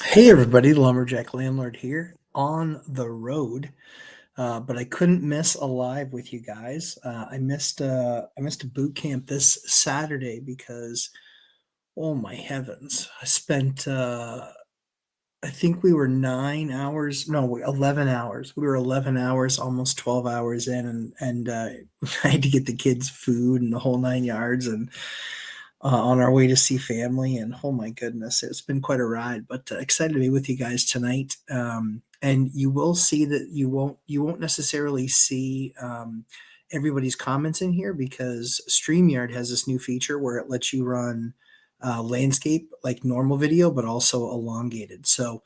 Hey everybody, Lumberjack Landlord here on the road, but I couldn't miss a live with you guys. I missed a boot camp this Saturday because, oh my heavens, I spent I think we were 9 hours, no, 11 hours. We were 11 hours, almost 12 hours in, and I had to get the kids food and the whole 9 yards, and on our way to see family. And oh my goodness, it's been quite a ride. But excited to be with you guys tonight. And you will see that you won't necessarily see everybody's comments in here because StreamYard has this new feature where it lets you run landscape like normal video, but also elongated. So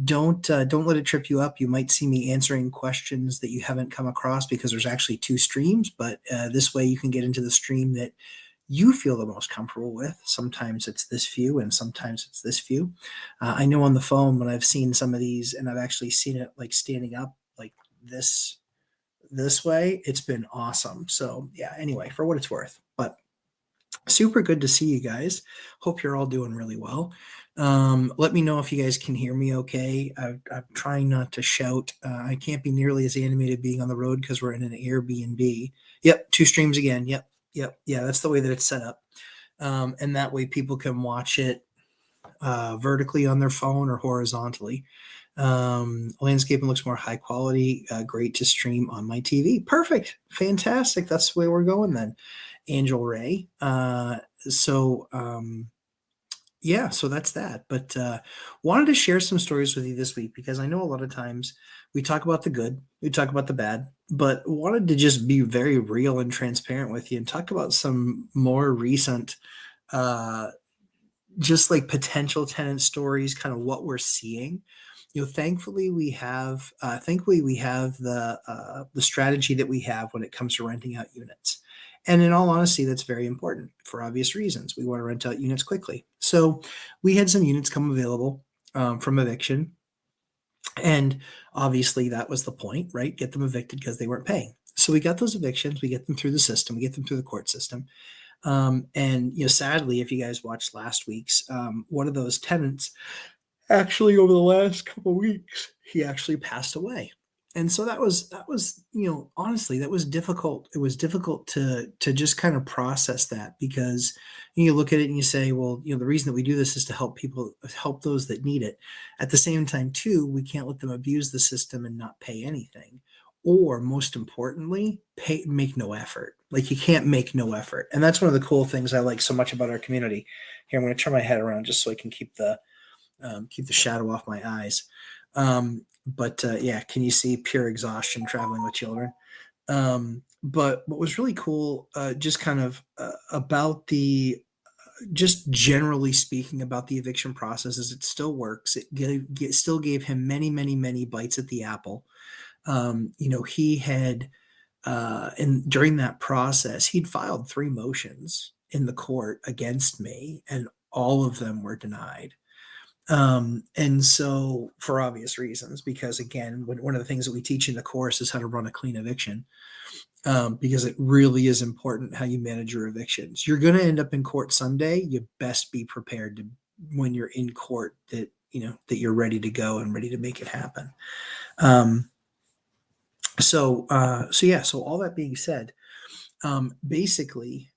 don't let it trip you up. You might see me answering questions that you haven't come across because there's actually two streams. But this way you can get into the stream that you feel the most comfortable with. Sometimes it's this view and sometimes it's this view. I know on the phone when I've seen some of these and I've actually seen it like standing up like this way, it's been awesome. So yeah, anyway, for what it's worth. But super good to see you guys. Hope you're all doing really well. Let me know if you guys can hear me okay. I'm trying not to shout. I can't be nearly as animated being on the road because we're in an Airbnb. Yep, two streams again. Yep. Yeah, that's the way that it's set up. And that way people can watch it vertically on their phone or horizontally. Landscaping looks more high quality. Great to stream on my TV. Perfect. Fantastic. That's the way we're going then. Angel Ray. Yeah, so that's that. But wanted to share some stories with you this week because I know a lot of times we talk about the good, we talk about the bad, but wanted to just be very real and transparent with you and talk about some more recent, uh, just like potential tenant stories, kind of what we're seeing. Thankfully we have the strategy that we have when it comes to renting out units. And in all honesty, that's very important for obvious reasons. We want to rent out units quickly. So we had some units come available from eviction. And obviously that was the point, right? Get them evicted because they weren't paying. So we got those evictions, we get them through the system, we get them through the court system. And sadly, if you guys watched last week's, one of those tenants actually over the last couple of weeks, he actually passed away. And so that was honestly that was difficult. It was difficult to just kind of process that because you look at it and you say, well, the reason that we do this is to help people, help those that need it. At the same time, too, we can't let them abuse the system and not pay anything, or most importantly, make no effort. Like you can't make no effort, and that's one of the cool things I like so much about our community. Here, I'm going to turn my head around just so I can keep the shadow off my eyes. But yeah, can you see pure exhaustion traveling with children? But what was really cool, just kind of about the just generally speaking about the eviction process is it still works. It still gave him many, many, many bites at the apple. He had, and during that process, he'd filed 3 motions in the court against me, and all of them were denied. And so for obvious reasons, because again, one of the things that we teach in the course is how to run a clean eviction, because it really is important how you manage your evictions. You're going to end up in court someday. You best be prepared to, when you're in court, that you're ready to go and ready to make it happen. So yeah, so all that being said, basically,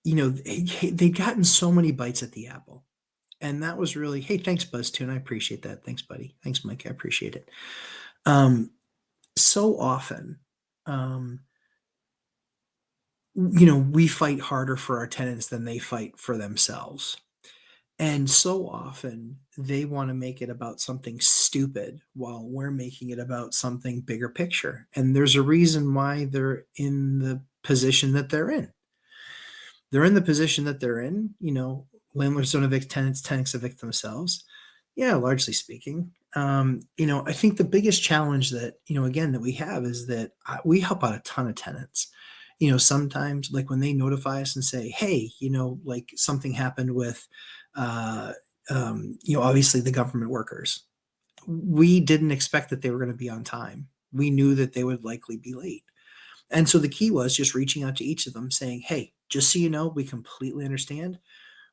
they'd gotten so many bites at the apple. And that was really, hey, thanks, BuzzTune. I appreciate that. Thanks, buddy. Thanks, Mike. I appreciate it. So often, we fight harder for our tenants than they fight for themselves. And so often they want to make it about something stupid while we're making it about something bigger picture. And there's a reason why they're in the position that they're in. They're in the position that they're in. Landlords don't evict tenants, tenants evict themselves. Yeah, largely speaking. I think the biggest challenge that, again, that we have is that we help out a ton of tenants. Sometimes like when they notify us and say, hey, like something happened with, obviously the government workers. We didn't expect that they were going to be on time. We knew that they would likely be late. And so the key was just reaching out to each of them saying, hey, just so you know, we completely understand.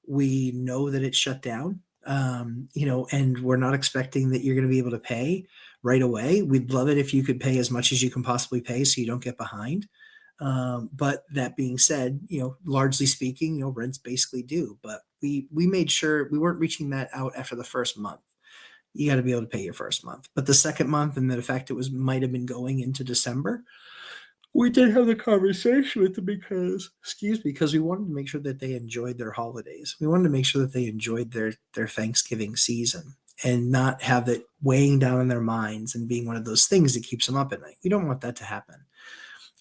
We know that it's shut down. and we're not expecting that you're going to be able to pay right away. We'd love it if you could pay as much as you can possibly pay so you don't get behind. But that being said, largely speaking, rents basically due. But we made sure we weren't reaching that out after the first month. You got to be able to pay your first month. But the second month, and the fact it was might have been going into December, we did have the conversation with them because we wanted to make sure that they enjoyed their holidays. We wanted to make sure that they enjoyed their Thanksgiving season and not have it weighing down on their minds and being one of those things that keeps them up at night. We don't want that to happen.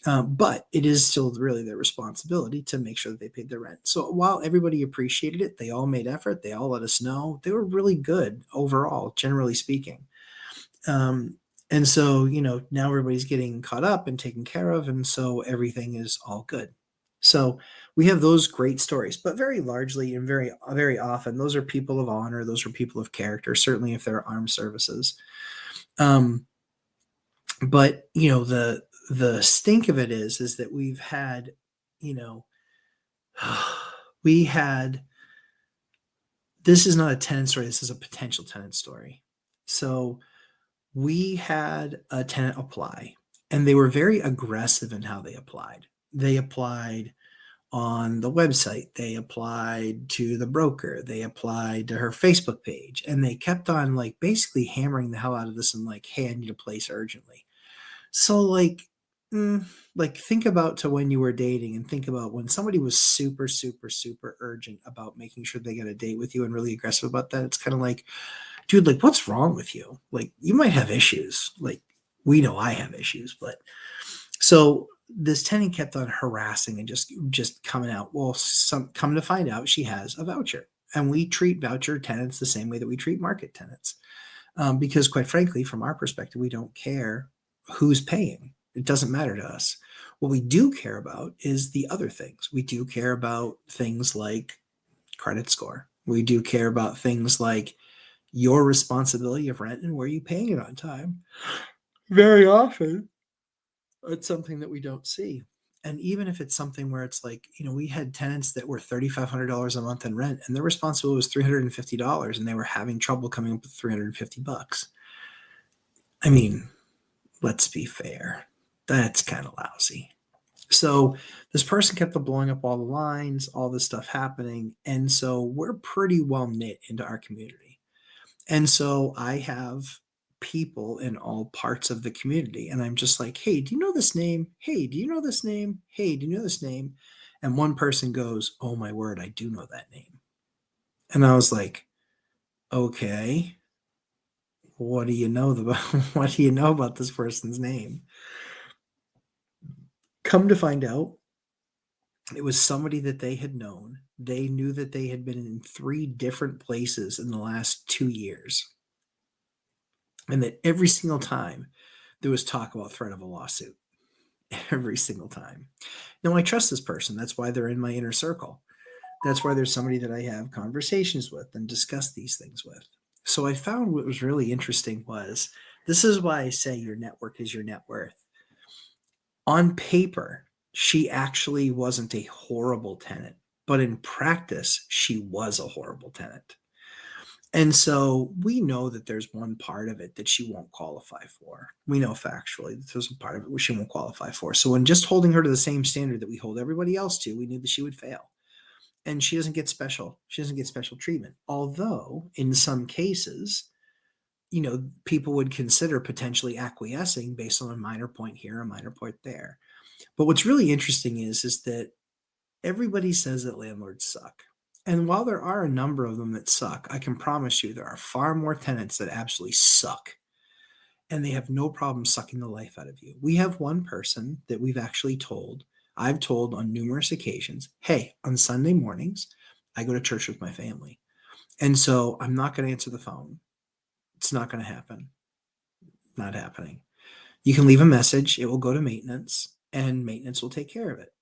But it is still really their responsibility to make sure that they paid their rent. So while everybody appreciated it, they all made effort. They all let us know. They were really good overall, generally speaking. And so, now everybody's getting caught up and taken care of. And so everything is all good. So we have those great stories, but very largely and very, very often, those are people of honor. Those are people of character, certainly if they're armed services. But the stink of it is that we've had, we had, this is not a tenant story. This is a potential tenant story. So we had a tenant apply, and they were very aggressive in how they applied. They applied on the website. They applied to the broker. They applied to her Facebook page, and they kept on basically hammering the hell out of this and hey, I need a place urgently. So think about to when you were dating and think about when somebody was super, super, super urgent about making sure they get a date with you and really aggressive about that. It's kind of like, dude, what's wrong with you? You might have issues. We know I have issues, but so this tenant kept on harassing and just coming out. Well, come to find out she has a voucher, and we treat voucher tenants the same way that we treat market tenants. Because quite frankly, from our perspective, we don't care who's paying. It doesn't matter to us. What we do care about is the other things. We do care about things like credit score. We do care about things like your responsibility of rent and where you paying it on time. Very often, it's something that we don't see. And even if it's something where it's we had tenants that were $3,500 a month in rent, and their responsibility was $350, and they were having trouble coming up with $350. I mean, let's be fair. That's kind of lousy. So this person kept on blowing up all the lines, all this stuff happening. And so we're pretty well knit into our community. And so I have people in all parts of the community. And I'm just like, hey, do you know this name? Hey, do you know this name? Hey, do you know this name? And one person goes, oh my word, I do know that name. And I was like, okay, what do you know about what do you know about this person's name? Come to find out, it was somebody that they had known. They knew that they had been in 3 different places in the last 2 years. And that every single time there was talk about threat of a lawsuit. Every single time. Now, I trust this person. That's why they're in my inner circle. That's why there's somebody that I have conversations with and discuss these things with. So I found what was really interesting was, this is why I say your network is your net worth. On paper, she actually wasn't a horrible tenant, but in practice, she was a horrible tenant. And so we know that there's one part of it that she won't qualify for. We know factually that there's a part of it where she won't qualify for. So in just holding her to the same standard that we hold everybody else to, we knew that she would fail. And she doesn't get special. She doesn't get special treatment. Although in some cases, people would consider potentially acquiescing based on a minor point here, a minor point there. But what's really interesting is that everybody says that landlords suck. And while there are a number of them that suck, I can promise you there are far more tenants that absolutely suck. And they have no problem sucking the life out of you. We have one person that I've told on numerous occasions, hey, on Sunday mornings, I go to church with my family. And so I'm not going to answer the phone. It's not going to happen. Not happening. You can leave a message. It will go to maintenance, and maintenance will take care of it.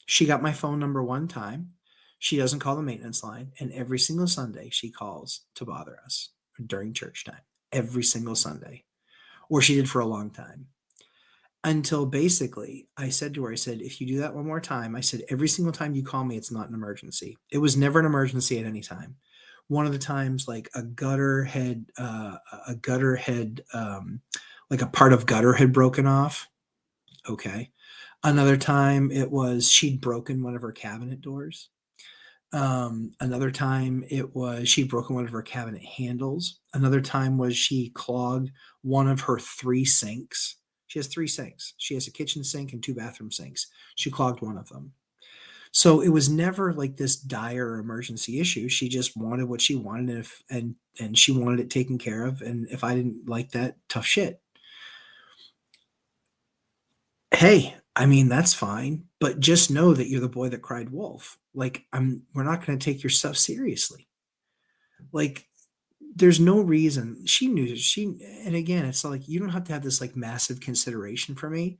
She got my phone number one time. She doesn't call the maintenance line. And every single Sunday she calls to bother us during church time. Every single Sunday. Or she did for a long time. Until basically I said to her, if you do that one more time, I said, every single time you call me, it's not an emergency. It was never an emergency at any time. One of the times, like a gutter had, like a part of gutter had broken off. Okay. Another time it was she'd broken one of her cabinet doors. Another time it was she'd broken one of her cabinet handles. Another time was she clogged one of her three sinks. She has three sinks. She has a kitchen sink and two bathroom sinks. She clogged one of them. So it was never like this dire emergency issue. She just wanted what she wanted, and she wanted it taken care of. And if I didn't like that, tough shit. Hey, I mean, that's fine, but just know that you're the boy that cried wolf. Like, we're not going to take your stuff seriously. Like, there's no reason. She knew and again, it's not like you don't have to have this like massive consideration for me,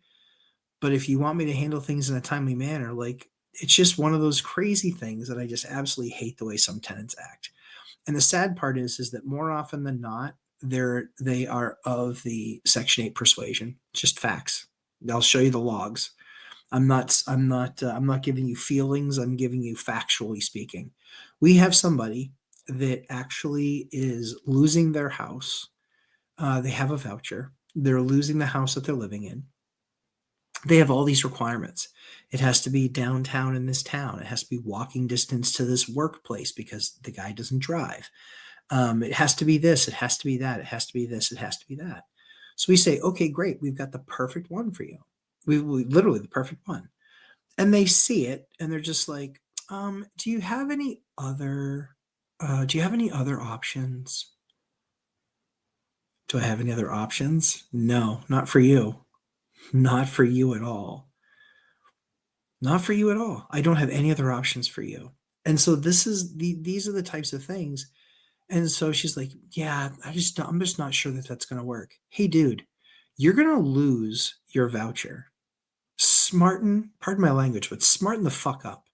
but if you want me to handle things in a timely manner, like, it's just one of those crazy things that I just absolutely hate the way some tenants act. And the sad part is that more often than not, they are of the Section 8 persuasion. Just facts. I'll show you the logs. I'm not giving you feelings. I'm giving you factually speaking. We have somebody that actually is losing their house. They have a voucher. They're losing the house that they're living in. They have all these requirements. It has to be downtown in this town. It has to be walking distance to this workplace because the guy doesn't drive. It has to be this. It has to be that. It has to be this. It has to be that. So we say, okay, great. We've got the perfect one for you. We literally the perfect one. And they see it and they're just like, do you have any other options? Do I have any other options? No, not for you. Not for you at all. Not for you at all. I don't have any other options for you. And so these are the types of things. And so she's like, yeah, I'm just not sure that that's going to work. Hey, dude, you're going to lose your voucher. Pardon my language, but smarten the fuck up.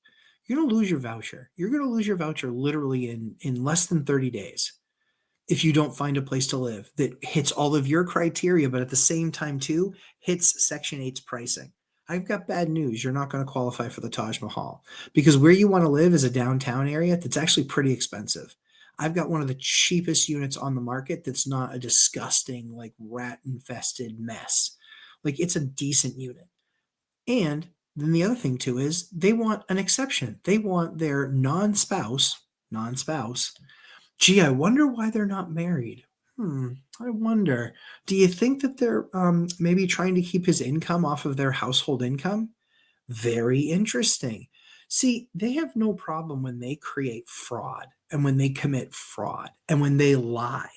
You're going to lose your voucher. You're going to lose your voucher literally in less than 30 days if you don't find a place to live that hits all of your criteria, but at the same time, too, hits Section 8's pricing. I've got bad news. You're not going to qualify for the Taj Mahal because where you want to live is a downtown area that's actually pretty expensive. I've got one of the cheapest units on the market that's not a disgusting, like rat infested mess. Like it's a decent unit. And then the other thing too is they want an exception. They want their non-spouse. Gee, I wonder why they're not married. I wonder. Do you think that they're maybe trying to keep his income off of their household income? Very interesting. See, they have no problem when they create fraud and when they commit fraud and when they lie.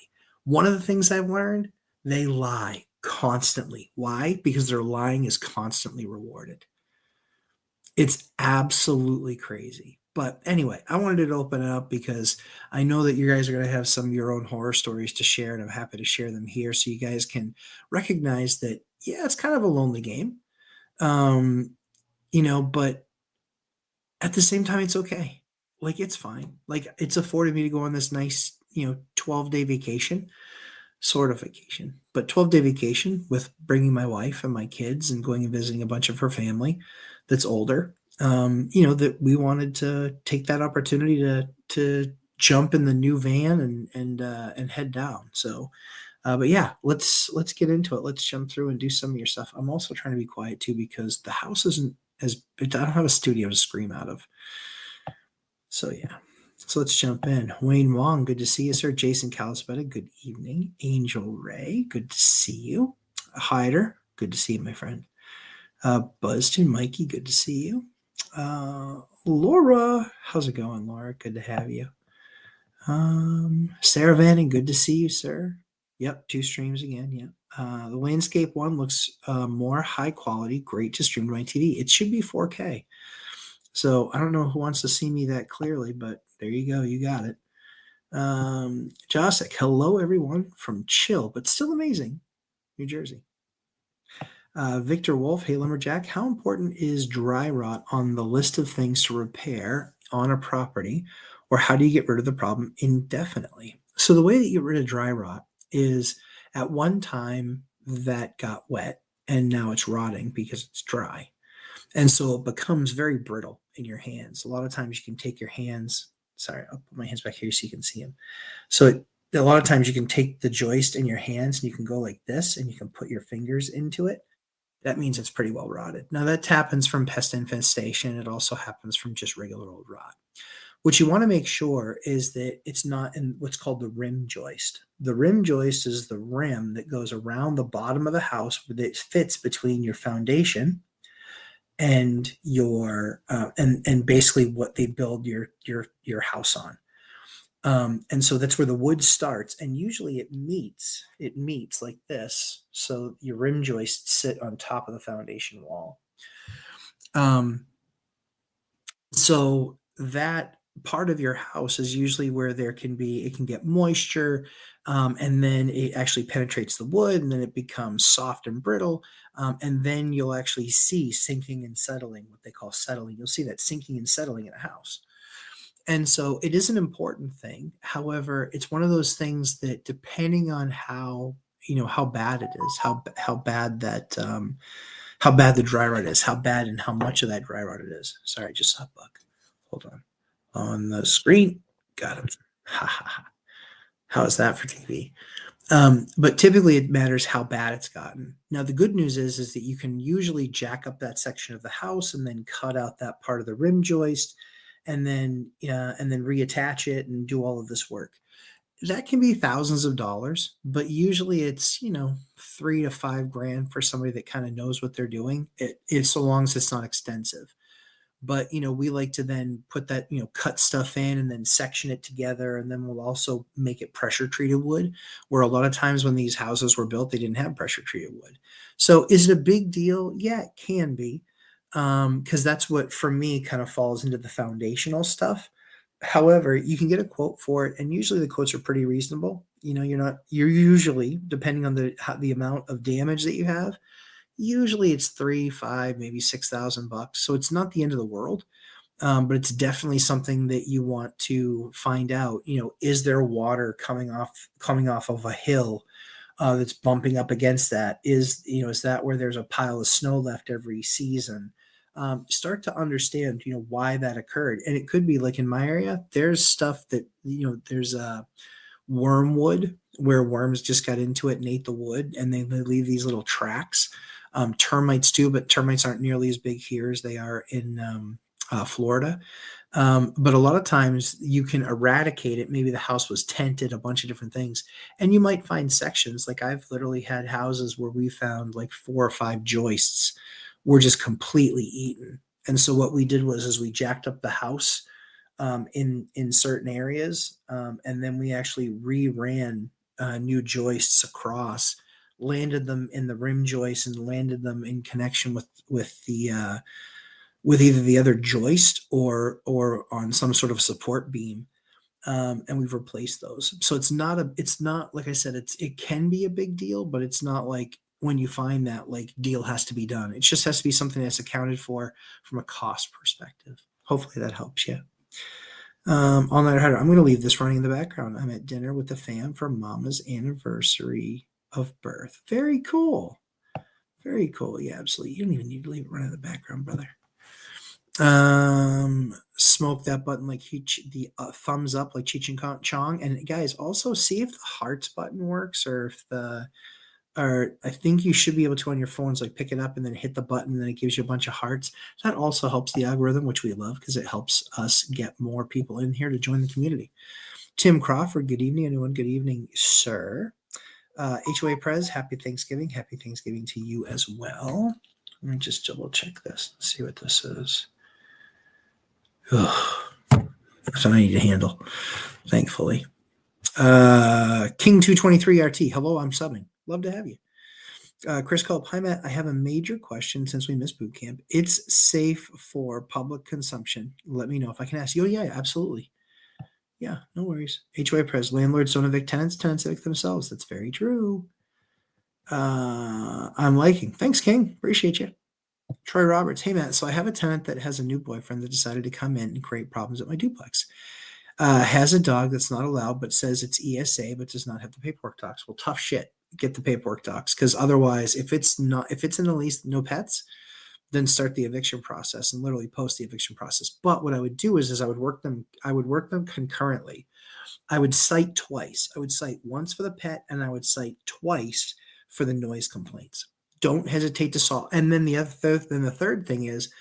One of the things I've learned, they lie constantly. Why? Because their lying is constantly rewarded. It's absolutely crazy. But anyway, I wanted to open it up because I know that you guys are going to have some of your own horror stories to share, and I'm happy to share them here so you guys can recognize that, yeah, it's kind of a lonely game. Um, but at the same time, it's okay. Like, it's fine. Like, it's afforded me to go on this nice, 12-day vacation, sort of vacation, but 12-day vacation with bringing my wife and my kids and going and visiting a bunch of her family that's older. That we wanted to take that opportunity to jump in the new van and head down. So, but yeah, let's get into it. Let's jump through and do some of your stuff. I'm also trying to be quiet too because the house isn't as I don't have a studio to scream out of. So yeah. So let's jump in. Wayne Wong, good to see you, sir. Jason Calispetta, good evening. Angel Ray, good to see you. Hyder, good to see you, my friend. Buzzton, Mikey, good to see you. Laura, how's it going, Laura? Good to have you. Sarah Vanning, good to see you, sir. Yep, 2 streams again. Yep. The landscape one looks more high quality, great to stream to my TV. It should be 4K. So I don't know who wants to see me that clearly, but there you go. You got it. Josik, hello everyone from chill, but still amazing, New Jersey. Victor Wolf, hey Lumberjack, how important is dry rot on the list of things to repair on a property, or how do you get rid of the problem indefinitely? So the way that you get rid of dry rot is at one time that got wet and now it's rotting because it's dry. And so it becomes very brittle in your hands. A lot of times you can take your hands Sorry, I'll put my hands back here so you can see them. So a lot of times you can take the joist in your hands and you can go like this and you can put your fingers into it. That means it's pretty well rotted. Now that happens from pest infestation. It also happens from just regular old rot. What you want to make sure is that it's not in what's called the rim joist. The rim joist is the rim that goes around the bottom of the house that fits between your foundation and your and basically what they build your house on. And so that's where the wood starts, and usually it meets like this. So your rim joists sit on top of the foundation wall. Um, so that part of your house is usually where it can get moisture, and then it actually penetrates the wood, and then it becomes soft and brittle, and then you'll actually see sinking and settling, what they call settling. You'll see that sinking and settling in a house. And so it is an important thing. However, it's one of those things that depending on how bad it is, how bad the dry rot is, how bad and how much of that dry rot it is. Sorry, I just saw a bug. Hold on. On the screen. Got him. Ha ha ha. How is that for TV? But typically it matters how bad it's gotten. Now the good news is that you can usually jack up that section of the house and then cut out that part of the rim joist and then reattach it and do all of this work. That can be thousands of dollars, but usually it's, $3 to $5 grand for somebody that kind of knows what they're doing. It is, so long as it's not extensive. But we like to then put that, cut stuff in and then section it together, and then we'll also make it pressure treated wood, where a lot of times when these houses were built they didn't have pressure treated wood. So is it a big deal? Yeah, it can be, because that's what for me kind of falls into the foundational stuff. However, you can get a quote for it, and usually the quotes are pretty reasonable. You're usually, depending on the amount of damage that you have, usually it's 3, 5, maybe $6,000. So it's not the end of the world. But it's definitely something that you want to find out. Is there water coming off of a hill that's bumping up against that? Is that where there's a pile of snow left every season? Start to understand, why that occurred. And it could be like in my area, there's stuff that, there's a wormwood where worms just got into it and ate the wood, and they leave these little tracks. Termites too, but termites aren't nearly as big here as they are in Florida. But a lot of times you can eradicate it. Maybe the house was tented, a bunch of different things, and you might find sections. Like I've literally had houses where we found like 4 or 5 joists were just completely eaten. And so what we did is we jacked up the house in certain areas, and then we actually reran new joists across, landed them in the rim joist, and landed them in connection with either the other joist or on some sort of support beam, and we've replaced those. So it's not like I said, it can be a big deal, but it's not like when you find that like deal has to be done. It just has to be something that's accounted for from a cost perspective. Hopefully that helps you. All night harder. I'm going to leave this running in the background. I'm at dinner with the fam for Mama's anniversary of birth. Very cool. Very cool. Yeah, absolutely. You don't even need to leave it running in the background, brother. Smoke that button like the thumbs up like Cheech and Chong. And guys, also see if the hearts button works, or I think you should be able to on your phones, like pick it up and then hit the button, and then it gives you a bunch of hearts. That also helps the algorithm, which we love because it helps us get more people in here to join the community. Tim Crawford, good evening, anyone. Good evening, sir. HOA Prez, happy Thanksgiving. Happy Thanksgiving to you as well. Let me just double check this. Let's see what this is. That's what I need to handle, thankfully. King 223 RT. Hello, I'm subbing. Love to have you. Chris Culp. Hi, Matt. I have a major question since we missed boot camp. It's safe for public consumption. Let me know if I can ask you. Oh, yeah, absolutely. Yeah, no worries. HOA Prez. Landlords don't evict tenants. Tenants evict themselves. That's very true. I'm liking. Thanks, King. Appreciate you. Troy Roberts. Hey, Matt. So I have a tenant that has a new boyfriend that decided to come in and create problems at my duplex. Has a dog that's not allowed, but says it's ESA, but does not have the paperwork docs. Well, tough shit. Get the paperwork docs, because otherwise, if it's in the lease, no pets, then start the eviction process and literally post the eviction process. But what I would do is I would work them concurrently. I would cite twice. I would cite once for the pet and I would cite twice for the noise complaints. Don't hesitate to solve. And then the third thing is,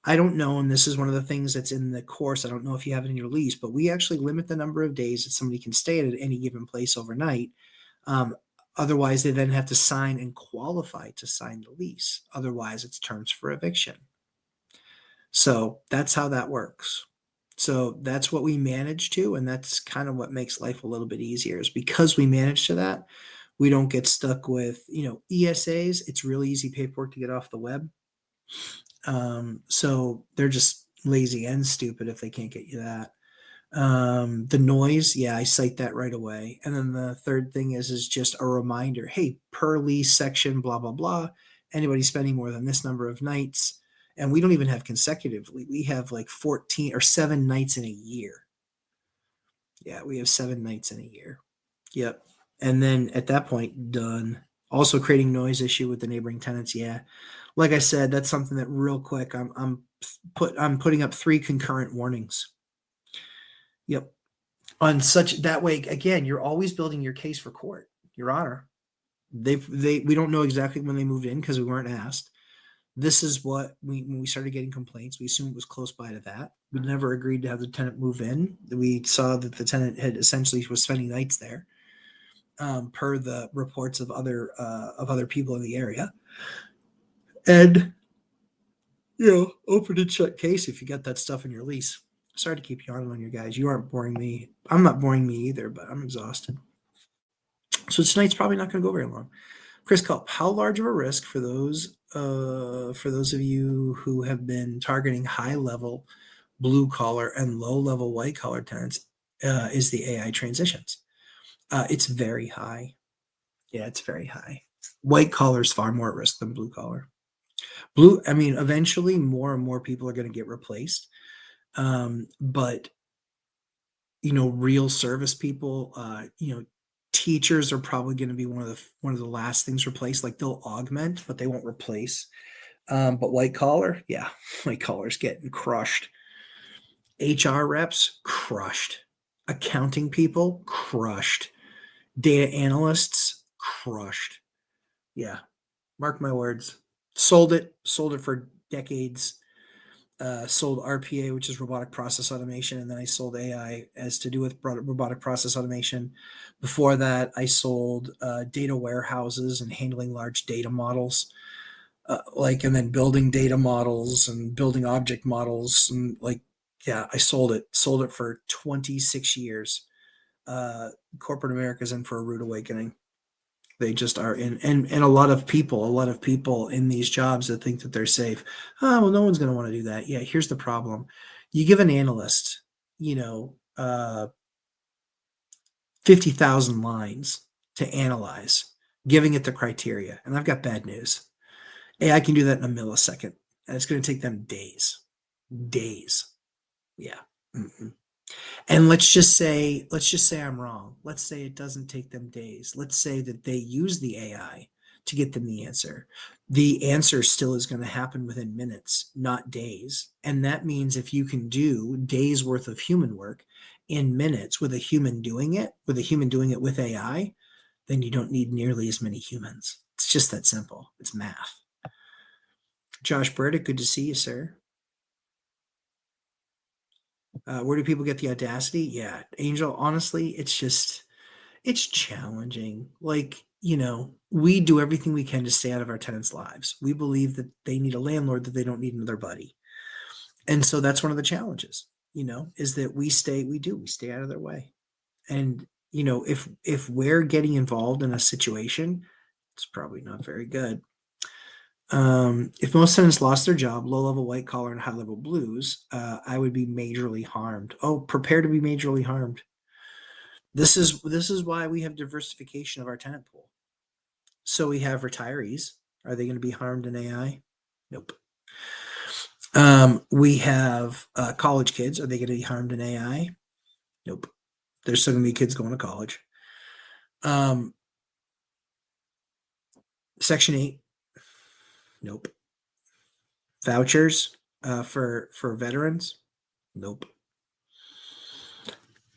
I don't know, and this is one of the things that's in the course. I don't know if you have it in your lease, but we actually limit the number of days that somebody can stay at any given place overnight. Um, Otherwise, they then have to sign and qualify to sign the lease. Otherwise, it's terms for eviction. So that's how that works. So that's what we manage to, and that's kind of what makes life a little bit easier is because we manage to that, we don't get stuck with, ESAs. It's really easy paperwork to get off the web. So they're just lazy and stupid if they can't get you that. The noise, yeah, I cite that right away. And then the third thing is just a reminder, hey, per lease section, blah, blah, blah. Anybody spending more than this number of nights, and we don't even have consecutively. We have like 14 or 7 nights in a year. Yeah, we have 7 nights in a year. Yep. And then at that point, done. Also creating noise issue with the neighboring tenants. Yeah. Like I said, that's something that real quick I'm putting up 3 concurrent warnings. Yep. On such that way, again, you're always building your case for court, Your Honor. We don't know exactly when they moved in because we weren't asked. This is what when we started getting complaints, we assumed it was close by to that. We never agreed to have the tenant move in. We saw that the tenant had essentially was spending nights there, per the reports of other people in the area. And open and shut case if you got that stuff in your lease. Sorry to keep yawning on you guys. You aren't boring me. I'm not boring me either, but I'm exhausted. So tonight's probably not going to go very long. Chris Culp, how large of a risk for those of you who have been targeting high level blue collar and low level white collar tenants is the AI transitions? It's very high. Yeah, it's very high. White collar is far more at risk than blue collar. I mean, eventually more and more people are going to get replaced. But real service people, teachers are probably going to be one of the last things replaced. Like they'll augment, but they won't replace. But white collar, yeah, white collar's getting crushed. HR reps, crushed. Accounting people, crushed. Data analysts, crushed. Yeah, mark my words. Sold it for decades. Sold RPA, which is robotic process automation, and then I sold AI as to do with robotic process automation. Before that, I sold data warehouses and handling large data models, and then building data models and building object models, and yeah, I sold it for 26 years. Corporate America's in for a rude awakening. They just are in, and a lot of people in these jobs that think that they're safe. Oh, well, no one's going to want to do that. Yeah, here's the problem. You give an analyst, 50,000 lines to analyze, giving it the criteria. And I've got bad news. AI can do that in a millisecond, and it's going to take them days. Days. Yeah. Mm-mm. And let's just say I'm wrong. Let's say it doesn't take them days. Let's say that they use the AI to get them the answer. The answer still is going to happen within minutes, not days. And that means if you can do days worth of human work in minutes with a human doing it, with AI, then you don't need nearly as many humans. It's just that simple. It's math. Josh Burdick, good to see you, sir. Where do people get the audacity? Yeah, Angel, honestly, it's challenging. We do everything we can to stay out of our tenants' lives. We believe that they need a landlord, that they don't need another buddy. And so that's one of the challenges, is that we stay out of their way. And, if we're getting involved in a situation, it's probably not very good. If most tenants lost their job, low level white collar and high level blues, I would be majorly harmed. Oh, prepare to be majorly harmed. This is why we have diversification of our tenant pool. So we have retirees. Are they going to be harmed in AI? Nope. We have college kids. Are they going to be harmed in AI? Nope. There's still going to be kids going to college. Section 8. Nope. Vouchers for veterans? Nope.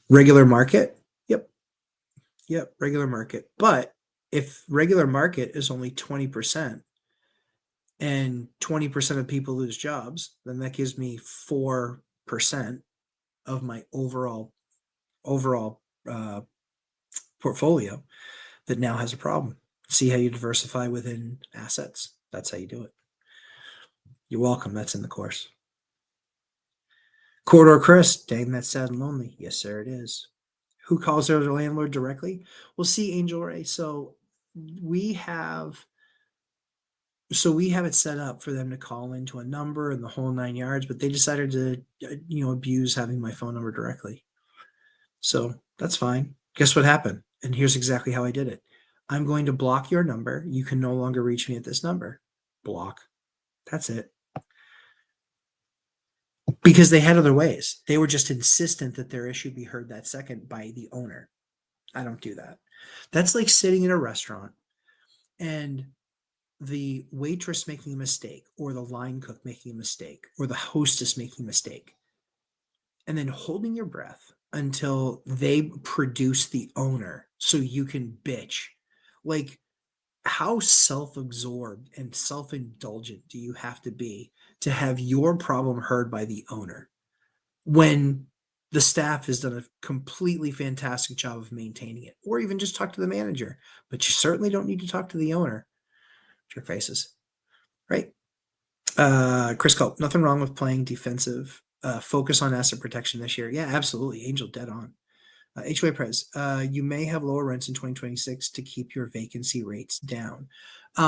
Regular market? Yep. Yep. Regular market. But if regular market is only 20% and 20% of people lose jobs, then that gives me 4% of my overall portfolio that now has a problem. See how you diversify within assets. That's how you do it. You're welcome. That's in the course. Corridor Chris, dang, that's sad and lonely. Yes, sir, it is. Who calls their landlord directly? Well, see, Angel Ray. We have we have it set up for them to call into a number and the whole 9 yards, but they decided to abuse having my phone number directly. So that's fine. Guess what happened? And here's exactly how I did it. I'm going to block your number. You can no longer reach me at this number. Block. That's it. Because they had other ways. They were just insistent that their issue be heard that second by the owner. I don't do that. That's like sitting in a restaurant and the waitress making a mistake, or the line cook making a mistake, or the hostess making a mistake, and then holding your breath until they produce the owner so you can bitch. Like, how self-absorbed and self-indulgent do you have to be to have your problem heard by the owner when the staff has done a completely fantastic job of maintaining it? Or even just talk to the manager, but you certainly don't need to talk to the owner. Jerk faces, right? Chris Cope, nothing wrong with playing defensive. Focus on asset protection this year. Yeah, absolutely. Angel, dead on. HOA Prez, you may have lower rents in 2026 to keep your vacancy rates down.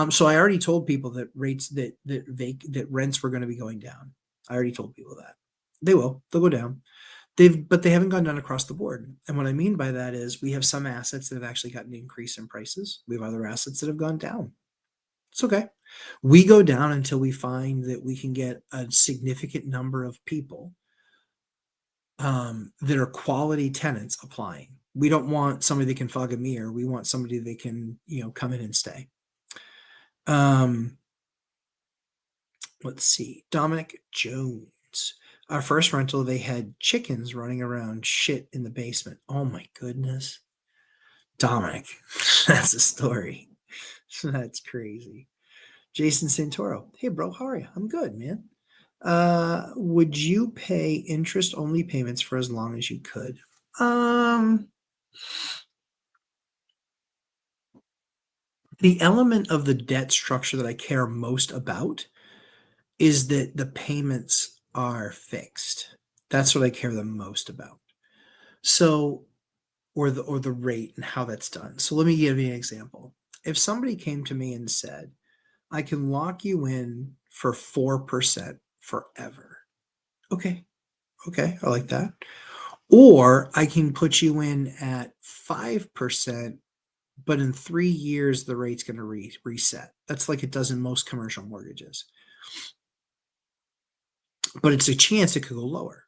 So I already told people that that rents were going to be going down. I already told people that. They will. They'll go down. But they haven't gone down across the board. And what I mean by that is we have some assets that have actually gotten an increase in prices. We have other assets that have gone down. It's okay. We go down until we find that we can get a significant number of people that are quality tenants applying. We don't want somebody that can fog a mirror. We want somebody that can, come in and stay. Let's see. Dominic Jones. Our first rental, they had chickens running around shit in the basement. Oh my goodness. Dominic, that's a story. That's crazy. Jason Santoro. Hey, bro, how are you? I'm good, man. Would you pay interest only payments for as long as you could? The element of the debt structure that I care most about is that the payments are fixed. That's what I care the most about. So, or the rate and how that's done. So let me give you an example. If somebody came to me and said, I can lock you in for 4% forever. Okay. I like that. Or I can put you in at 5%, but in 3 years, the rate's going to reset. That's like it does in most commercial mortgages. But it's a chance it could go lower.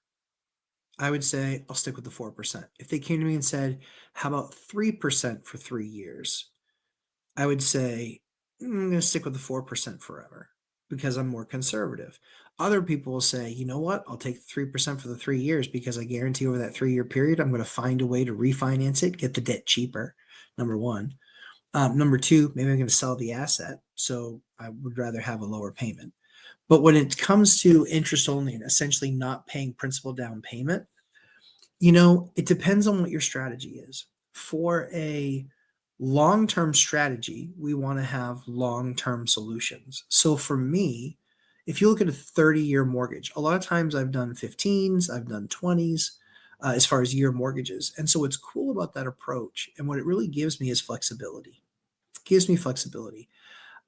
I would say I'll stick with the 4%. If they came to me and said, how about 3% for 3 years? I would say, I'm going to stick with the 4% forever because I'm more conservative. Other people will say, you know what? I'll take 3% for the 3 years because I guarantee over that 3-year period, I'm going to find a way to refinance it, get the debt cheaper. Number one. Number two, maybe I'm going to sell the asset. So I would rather have a lower payment. But when it comes to interest only and essentially not paying principal down payment, it depends on what your strategy is. For a long-term strategy, we want to have long-term solutions. So for me, if you look at a 30-year mortgage, a lot of times I've done 15s, I've done 20s as far as year mortgages. And so what's cool about that approach and what it really gives me is flexibility. It gives me flexibility.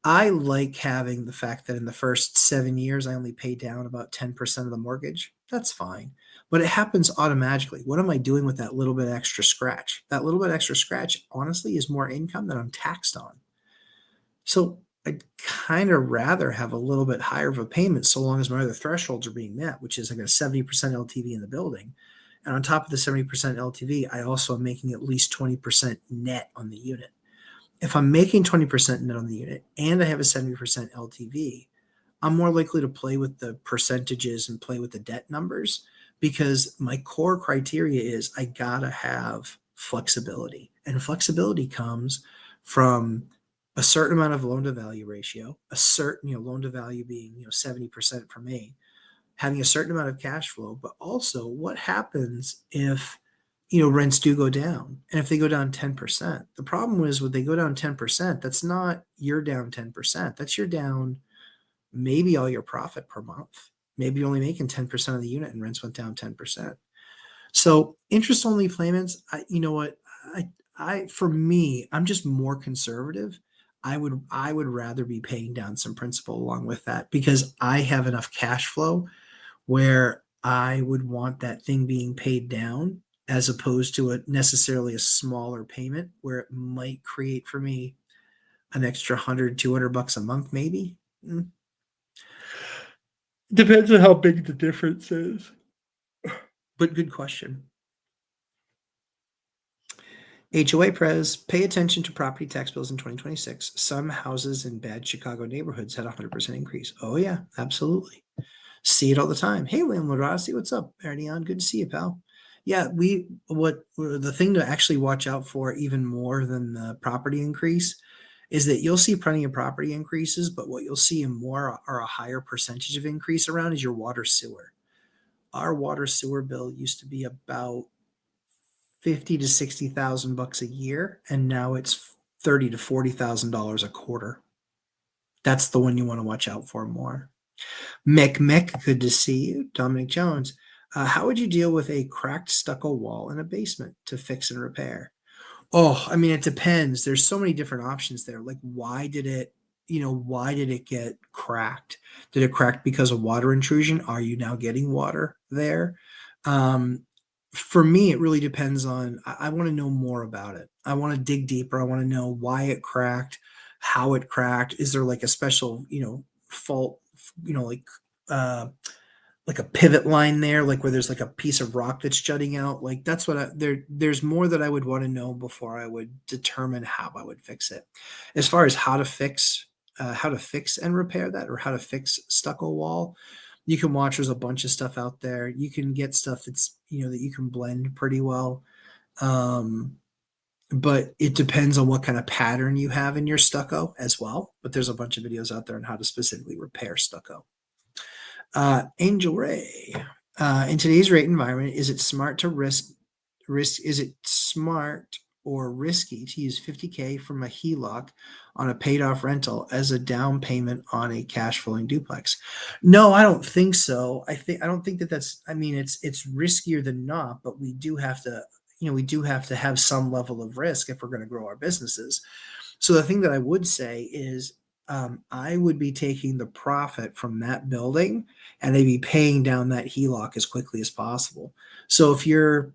I like having the fact that in the first 7 years, I only pay down about 10% of the mortgage. That's fine. But it happens automatically. What am I doing with that little bit extra scratch? That little bit extra scratch, honestly, is more income than I'm taxed on. So I'd kind of rather have a little bit higher of a payment so long as my other thresholds are being met, which is I got a 70% LTV in the building. And on top of the 70% LTV, I also am making at least 20% net on the unit. If I'm making 20% net on the unit and I have a 70% LTV, I'm more likely to play with the percentages and play with the debt numbers because my core criteria is I gotta have flexibility. And flexibility comes from a certain amount of loan to value ratio, a certain, loan to value being, 70% for me, having a certain amount of cash flow, but also what happens if rents do go down and if they go down 10%. The problem is when they go down 10%, that's not you're down 10%. That's you're down maybe all your profit per month. Maybe you're only making 10% of the unit and rents went down 10%. So interest only payments, you know what? For me, I'm just more conservative. I would rather be paying down some principal along with that because I have enough cash flow where I would want that thing being paid down as opposed to a necessarily a smaller payment where it might create for me an extra 100, $200 a month, maybe. Mm. Depends on how big the difference is. But good question. HOA Pres, pay attention to property tax bills in 2026. Some houses in bad Chicago neighborhoods had a 100% increase. Oh, yeah, absolutely. See it all the time. Hey, landlord Odyssey, what's up? Ernie on, good to see you, pal. Yeah, the thing to actually watch out for even more than the property increase is that you'll see plenty of property increases, but what you'll see in more are a higher percentage of increase around is your water sewer. Our water sewer bill used to be about 50 to 60,000 bucks a year, and now it's 30 to $40,000 a quarter. That's the one you want to watch out for more. Mick, good to see you. Dominic Jones, how would you deal with a cracked stucco wall in a basement to fix and repair? Oh, I mean, it depends. There's so many different options there. Like, why did it get cracked? Did it crack because of water intrusion? Are you now getting water there? Um, for me, it really depends on, I want to know more about it. I want to dig deeper. I want to know why it cracked, how it cracked. Is there like a special, fault, you know, like, uh, like a pivot line there, like where there's like a piece of rock that's jutting out. Like that's what there's more that I would want to know before I would determine how I would fix it. As far as how to fix and repair that or how to fix stucco wall, you can watch. There's a bunch of stuff out there. You can get stuff that's, that you can blend pretty well. Um, but it depends on what kind of pattern you have in your stucco as well. But there's a bunch of videos out there on how to specifically repair stucco. Angel Ray. In today's rate environment, is it smart to risk? Is it smart or risky to use 50K from a HELOC on a paid off rental as a down payment on a cash flowing duplex? No, I don't think so. I don't think that that's. I mean, it's riskier than not, but we do have to. We do have to have some level of risk if we're going to grow our businesses. So the thing that I would say is I would be taking the profit from that building and they'd be paying down that HELOC as quickly as possible. So if you're,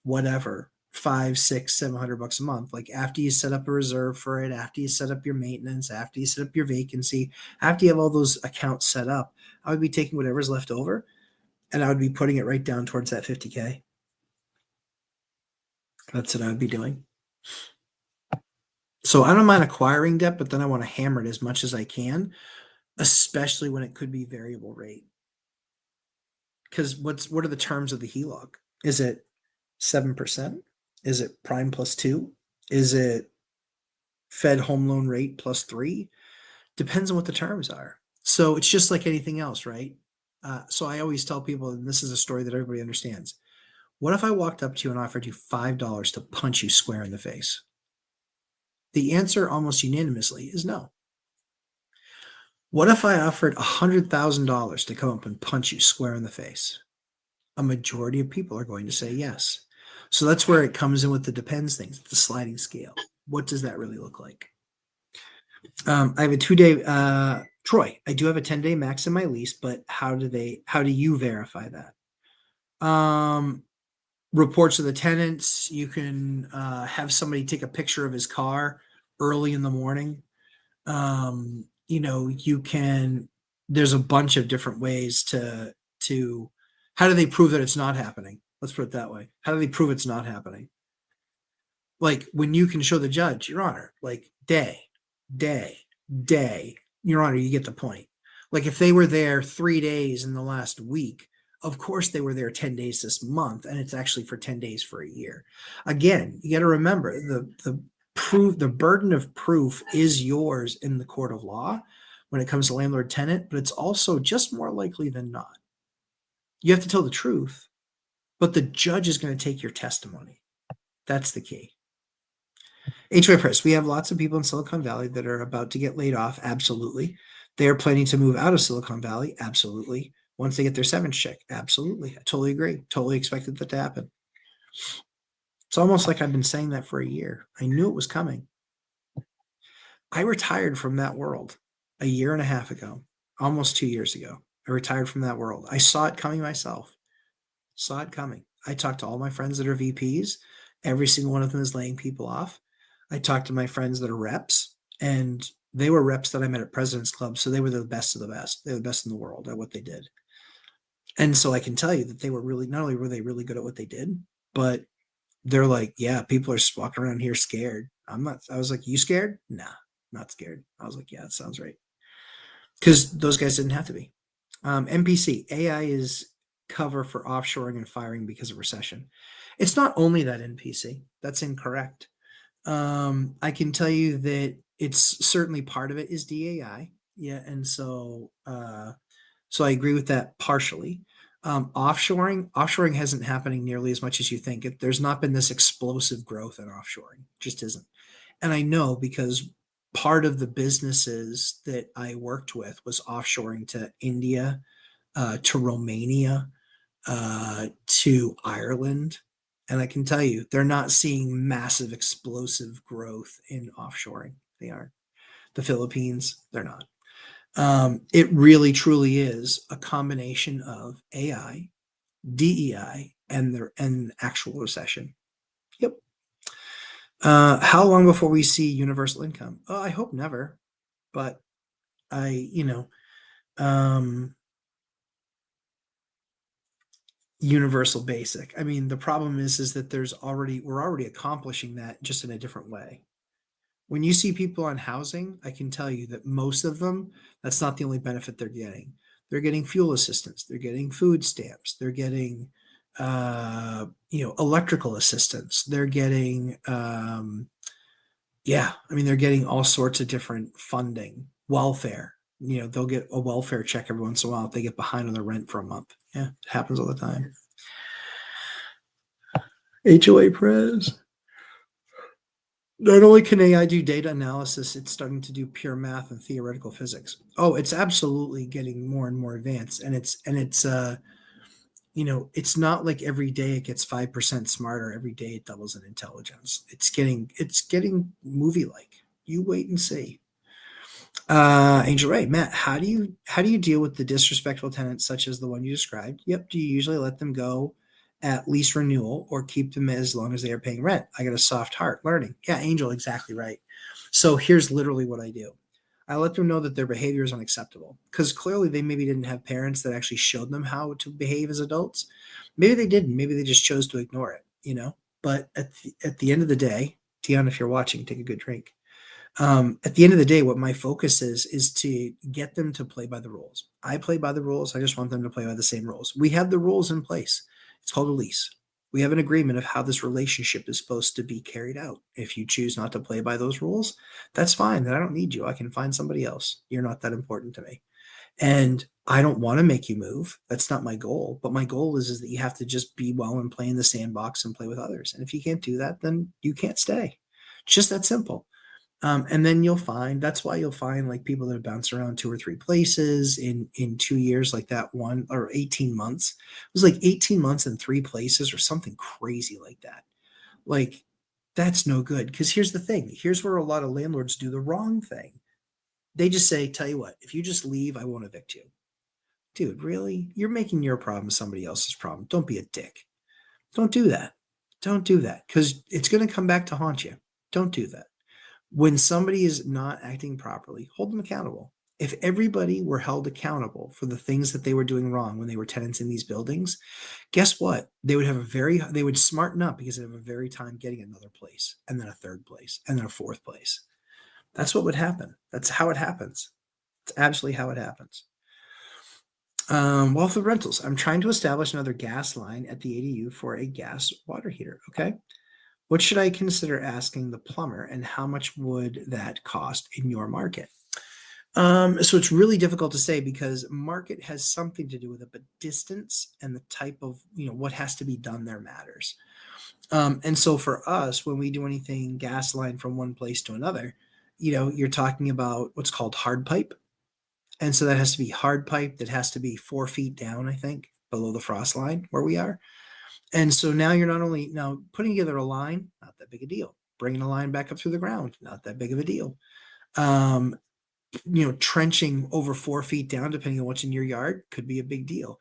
whatever, 5, 6, 700 bucks a month, like after you set up a reserve for it, after you set up your maintenance, after you set up your vacancy, after you have all those accounts set up, I would be taking whatever's left over and I would be putting it right down towards that 50K. That's what I would be doing. So I don't mind acquiring debt, but then I want to hammer it as much as I can, especially when it could be variable rate. Because what are the terms of the HELOC? Is it 7%? Is it prime plus 2? Is it Fed home loan rate plus 3? Depends on what the terms are. So it's just like anything else, right? So I always tell people, and this is a story that everybody understands. What if I walked up to you and offered you $5 to punch you square in the face? The answer almost unanimously is no. What if I offered $100,000 to come up and punch you square in the face? A majority of people are going to say yes. So that's where it comes in with the depends things, the sliding scale. What does that really look like? I have a 2-day, Troy, I do have a 10-day max in my lease, but how do you verify that? Reports of the tenants, you can have somebody take a picture of his car early in the morning. You can, there's a bunch of different ways to how do they prove that it's not happening? Let's put it that way. How do they prove it's not happening? Like when you can show the judge, Your Honor, like day, Your Honor, you get the point. Like if they were there 3 days in the last week, of course they were there 10 days this month, and it's actually for 10 days for a year. Again, you got to remember the burden of proof is yours in the court of law when it comes to landlord tenant, but it's also just more likely than not. You have to tell the truth, but the judge is going to take your testimony. That's the key. HOA Press, we have lots of people in Silicon Valley that are about to get laid off. Absolutely. They are planning to move out of Silicon Valley. Absolutely. Once they get their severance check. Absolutely. I totally agree. Totally expected that to happen. It's almost like I've been saying that for a year. I knew it was coming. I retired from that world a year and a half ago, almost 2 years ago. I retired from that world. I saw it coming myself. Saw it coming. I talked to all my friends that are VPs. Every single one of them is laying people off. I talked to my friends that are reps, and they were reps that I met at President's Club. So they were the best of the best. They were the best in the world at what they did. And so I can tell you that they were really, not only were they really good at what they did, but they're like, yeah, people are walking around here scared. I'm not, I was like, you scared? Nah, not scared. I was like, yeah, that sounds right. Because those guys didn't have to be. MPC, AI is cover for offshoring and firing because of recession. It's not only that NPC, that's incorrect. I can tell you that it's certainly part of it is DAI. Yeah. And so I agree with that partially. Offshoring hasn't happening nearly as much as you think. There's not been this explosive growth in offshoring, just isn't. And I know because part of the businesses that I worked with was offshoring to India, to Romania, to Ireland. And I can tell you, they're not seeing massive explosive growth in offshoring. They aren't. The Philippines, they're not. It really truly is a combination of AI, DEI, and actual recession. Yep. How long before we see universal income? Oh, I hope never, but I, um, universal basic. I mean, the problem is that we're already accomplishing that just in a different way. When you see people on housing, I can tell you that most of them, that's not the only benefit they're getting. They're getting fuel assistance, they're getting food stamps, they're getting electrical assistance, they're getting yeah, I mean they're getting all sorts of different funding, welfare. They'll get a welfare check every once in a while if they get behind on their rent for a month. Yeah, it happens all the time. HOA Pres. Not only can AI do data analysis, it's starting to do pure math and theoretical physics. Oh, it's absolutely getting more and more advanced. It's not like every day it gets 5% smarter, every day it doubles in intelligence. It's getting movie like. You wait and see. Angel Ray, Matt, how do you deal with the disrespectful tenants such as the one you described? Yep. Do you usually let them go at lease renewal or keep them as long as they are paying rent? I got a soft heart. Learning. Yeah, Angel, exactly right. So here's literally what I do. I let them know that their behavior is unacceptable because clearly they maybe didn't have parents that actually showed them how to behave as adults. Maybe they didn't. Maybe they just chose to ignore it. But at the end of the day, Dion, if you're watching, take a good drink. At the end of the day, what my focus is to get them to play by the rules. I play by the rules. I just want them to play by the same rules. We have the rules in place. It's called a lease. We have an agreement of how this relationship is supposed to be carried out. If you choose not to play by those rules, that's fine. Then I don't need you. I can find somebody else. You're not that important to me. And I don't want to make you move. That's not my goal. But my goal is that you have to just be well and play in the sandbox and play with others. And if you can't do that, then you can't stay. It's just that simple. And then that's why you'll find like people that bounce around two or three places in 2 years, like that one, or 18 months. It was like 18 months in three places or something crazy like that. Like that's no good. Because here's the thing. Here's where a lot of landlords do the wrong thing. They just say, tell you what, if you just leave, I won't evict you. Dude, really? You're making your problem somebody else's problem. Don't be a dick. Don't do that. Don't do that because it's going to come back to haunt you. Don't do that. When somebody is not acting properly, hold them accountable. If everybody were held accountable for the things that they were doing wrong when they were tenants in these buildings, guess what? They would smarten up because they have a very time getting another place and then a third place and then a fourth place. That's what would happen. That's how it happens. It's absolutely how it happens. Well, for rentals, I'm trying to establish another gas line at the ADU for a gas water heater. Okay. What should I consider asking the plumber, and how much would that cost in your market? So it's really difficult to say because market has something to do with it, but distance and the type of, what has to be done there matters. And so for us, when we do anything gas line from one place to another, you're talking about what's called hard pipe. And so that has to be hard pipe that has to be 4 feet down, I think, below the frost line where we are. And so now you're not only now putting together a line, not that big a deal. Bringing a line back up through the ground, not that big of a deal. Um, trenching over 4 feet down, depending on what's in your yard, could be a big deal.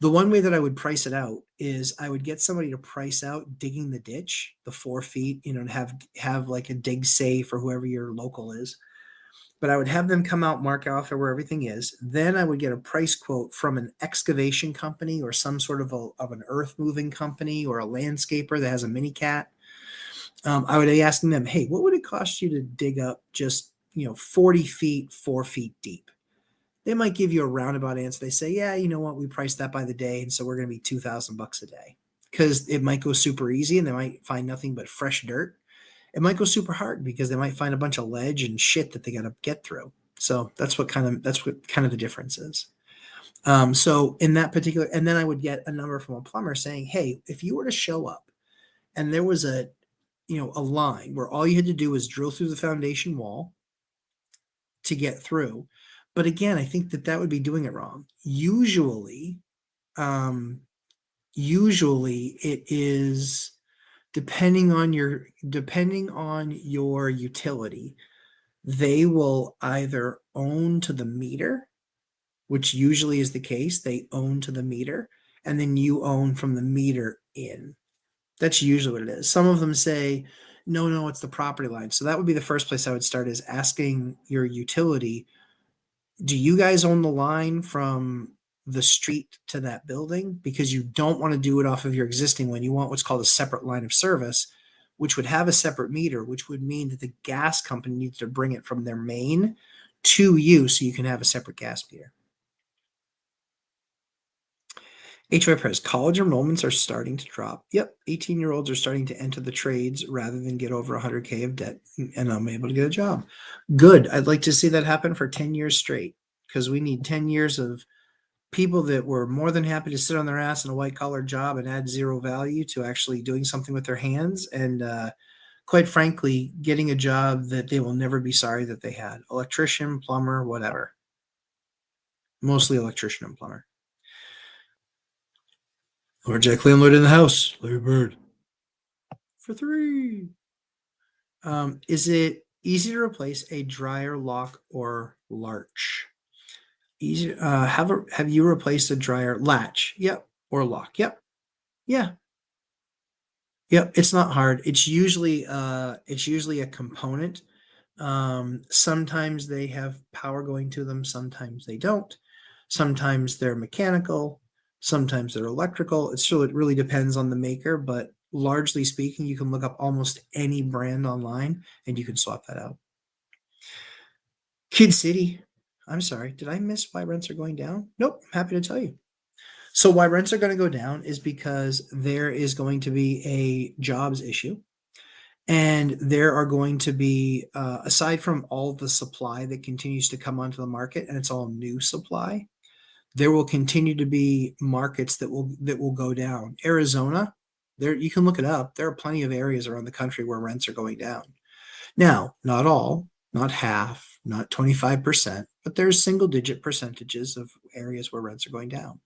The one way that I would price it out is I would get somebody to price out digging the ditch, the 4 feet, and have like a dig safe or whoever your local is. But I would have them come out, mark off where everything is. Then I would get a price quote from an excavation company or some sort of an earth moving company or a landscaper that has a mini cat. I would be asking them, hey, what would it cost you to dig up just 40 feet, 4 feet deep? They might give you a roundabout answer. They say, yeah, you know what, we price that by the day, and so we're going to be $2,000 a day, because it might go super easy and they might find nothing but fresh dirt. It might go super hard because they might find a bunch of ledge and shit that they got to get through. So that's what kind of the difference is. So in that particular, and then I would get a number from a plumber saying, hey, if you were to show up and there was a line where all you had to do was drill through the foundation wall to get through. But again, I think that would be doing it wrong. Um, usually it is depending on your utility. They will either own to the meter, which usually is the case. They own to the meter, and then you own from the meter in. That's usually what it is. Some of them say, no, no, it's the property line. So that would be the first place I would start, is asking your utility, do you guys own the line from the street to that building? Because you don't want to do it off of your existing one. You want what's called a separate line of service, which would have a separate meter, which would mean that the gas company needs to bring it from their main to you so you can have a separate gas meter. HY Press, college enrollments are starting to drop. Yep, 18-year-olds are starting to enter the trades rather than get over 100K of debt, and I'm able to get a job. Good. I'd like to see that happen for 10 years straight, because we need 10 years of people that were more than happy to sit on their ass in a white collar job and add zero value to actually doing something with their hands, and quite frankly, getting a job that they will never be sorry that they had. Electrician, plumber, whatever. Mostly electrician and plumber. Or Jack Landlord in the house. Larry Bird. For 3. Is it easy to replace a dryer, lock, or larch? Easy. Have you replaced a dryer latch? Yep. Or lock? Yep. Yeah. Yep. It's not hard. It's usually a component. Sometimes they have power going to them. Sometimes they don't. Sometimes they're mechanical. Sometimes they're electrical. It really depends on the maker, but largely speaking, you can look up almost any brand online and you can swap that out. Kid City. I'm sorry. Did I miss why rents are going down? Nope. I'm happy to tell you. So why rents are going to go down is because there is going to be a jobs issue. And there are going to be, aside from all the supply that continues to come onto the market, and it's all new supply, there will continue to be markets that will go down. Arizona, there, you can look it up. There are plenty of areas around the country where rents are going down. Now, not all, not half, not 25%, but there's single digit percentages of areas where rents are going down.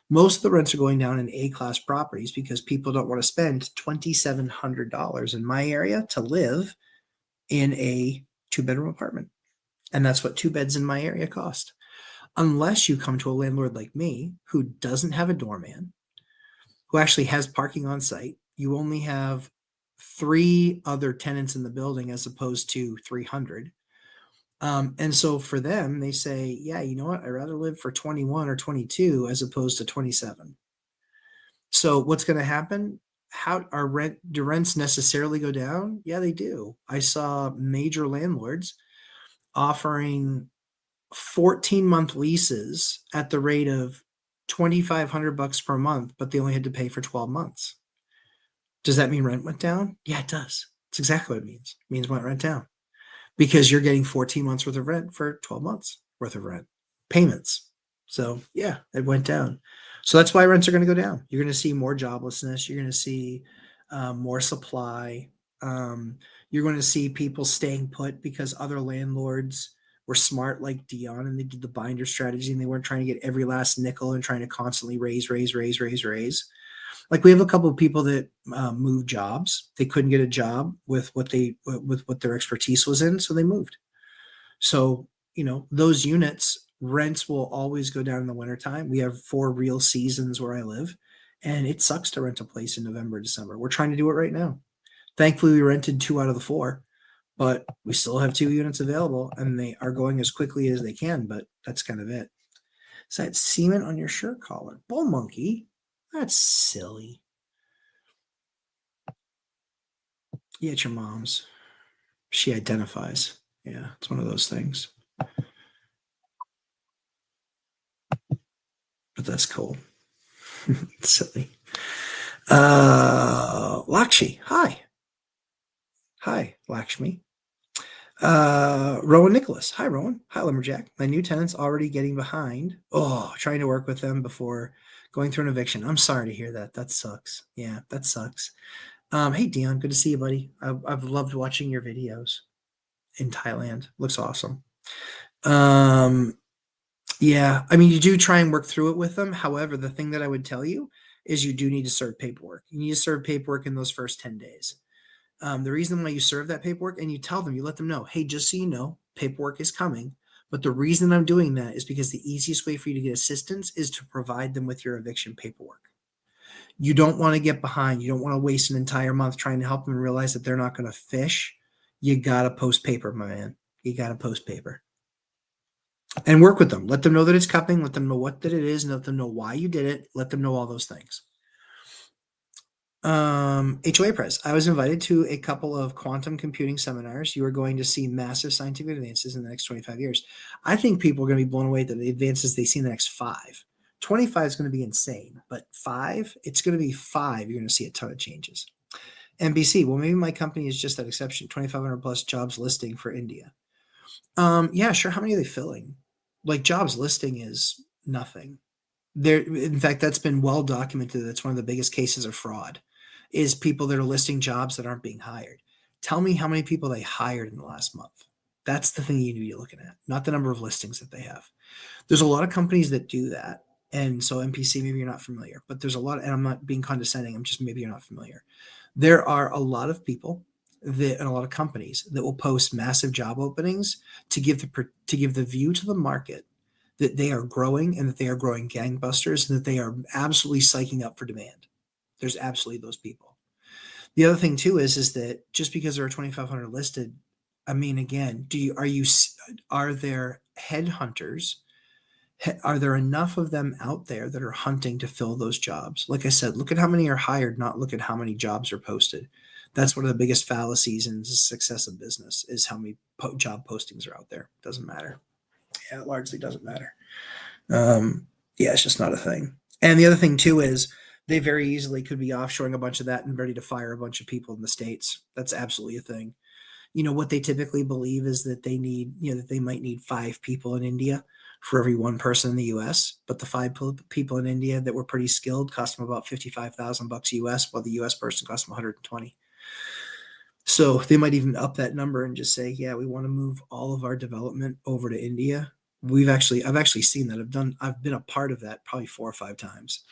Most of the rents are going down in A-class properties because people don't want to spend $2,700 in my area to live in a 2-bedroom apartment. And that's what 2 beds in my area cost. Unless you come to a landlord like me who doesn't have a doorman, who actually has parking on site, you only have 3 other tenants in the building as opposed to 300. And so for them, they say, yeah, you know what? I'd rather live for 21 or 22 as opposed to 27. So what's going to happen? Do rents necessarily go down? Yeah, they do. I saw major landlords offering 14-month leases at the rate of $2,500 per month, but they only had to pay for 12 months. Does that mean rent went down? Yeah, it does. It's exactly what it means. It means rent down because you're getting 14 months worth of rent for 12 months worth of rent payments. So yeah, it went down. So that's why rents are going to go down. You're going to see more joblessness. You're going to see more supply. You're going to see people staying put because other landlords were smart like Dion and they did the binder strategy and they weren't trying to get every last nickel and trying to constantly raise. Like we have a couple of people that moved jobs. They couldn't get a job with what their expertise was in, so they moved. So those units rents will always go down in the wintertime. We have 4 real seasons where I live, and it sucks to rent a place in November, December. We're trying to do it right now. Thankfully, we rented 2 out of the 4, but we still have 2 units available, and they are going as quickly as they can. But that's kind of it. Is that semen on your shirt collar? Bull monkey. That's silly. Yeah, it's your mom's. She identifies. Yeah, it's one of those things. But that's cool. Silly. Lakshmi. Hi. Hi, Lakshmi. Rowan Nicholas. Hi, Rowan. Hi, Lumberjack. My new tenant's already getting behind. Oh, trying to work with them before going through an eviction. I'm sorry to hear that. That sucks. Yeah, that sucks. Hey, Dion. Good to see you, buddy. I've loved watching your videos in Thailand. Looks awesome. Yeah, I mean, you do try and work through it with them. However, the thing that I would tell you is you do need to serve paperwork. You need to serve paperwork in those first 10 days. The reason why you serve that paperwork and you tell them, you let them know, hey, just so you know, paperwork is coming. But the reason I'm doing that is because the easiest way for you to get assistance is to provide them with your eviction paperwork. You don't want to get behind. You don't want to waste an entire month trying to help them realize that they're not going to fish. You got to post paper, my man. You got to post paper. And work with them. Let them know that it's coming. Let them know what that it is. And let them know why you did it. Let them know all those things. HOA Press. I was invited to a couple of quantum computing seminars. You are going to see massive scientific advances in the next 25 years. I think people are going to be blown away at the advances they see in the next 5. 25 is going to be insane, but 5, it's going to be 5. You're going to see a ton of changes. NBC. Well, maybe my company is just that exception. 2,500 plus jobs listing for India. Yeah, sure. How many are they filling? Like jobs listing is nothing. There, in fact, that's been well documented. That's one of the biggest cases of fraud is people that are listing jobs that aren't being hired. Tell me how many people they hired in the last month. That's the thing you need to be looking at, not the number of listings that they have. There's a lot of companies that do that. And so NPC, maybe you're not familiar, but there's a lot, and I'm not being condescending. I'm just, maybe you're not familiar. There are a lot of people that, and a lot of companies that will post massive job openings to give the view to the market that they are growing and that they are growing gangbusters and that they are absolutely psyching up for demand. There's absolutely those people. The other thing too is that just because there are 2,500 listed, I mean, again, are there headhunters? Are there enough of them out there that are hunting to fill those jobs? Like I said, look at how many are hired, not look at how many jobs are posted. That's one of the biggest fallacies in the success of business is how many job postings are out there. Doesn't matter. Yeah, it largely doesn't matter. Yeah, it's just not a thing. And the other thing too is they very easily could be offshoring a bunch of that and ready to fire a bunch of people in the States. That's absolutely a thing. What they typically believe is that they need, that they might need 5 people in India for every 1 person in the US, but the 5 people in India that were pretty skilled cost them about $55,000 US, while the US person cost them 120. So they might even up that number and just say, yeah, we want to move all of our development over to India. I've actually seen that. I've been a part of that probably 4 or 5 times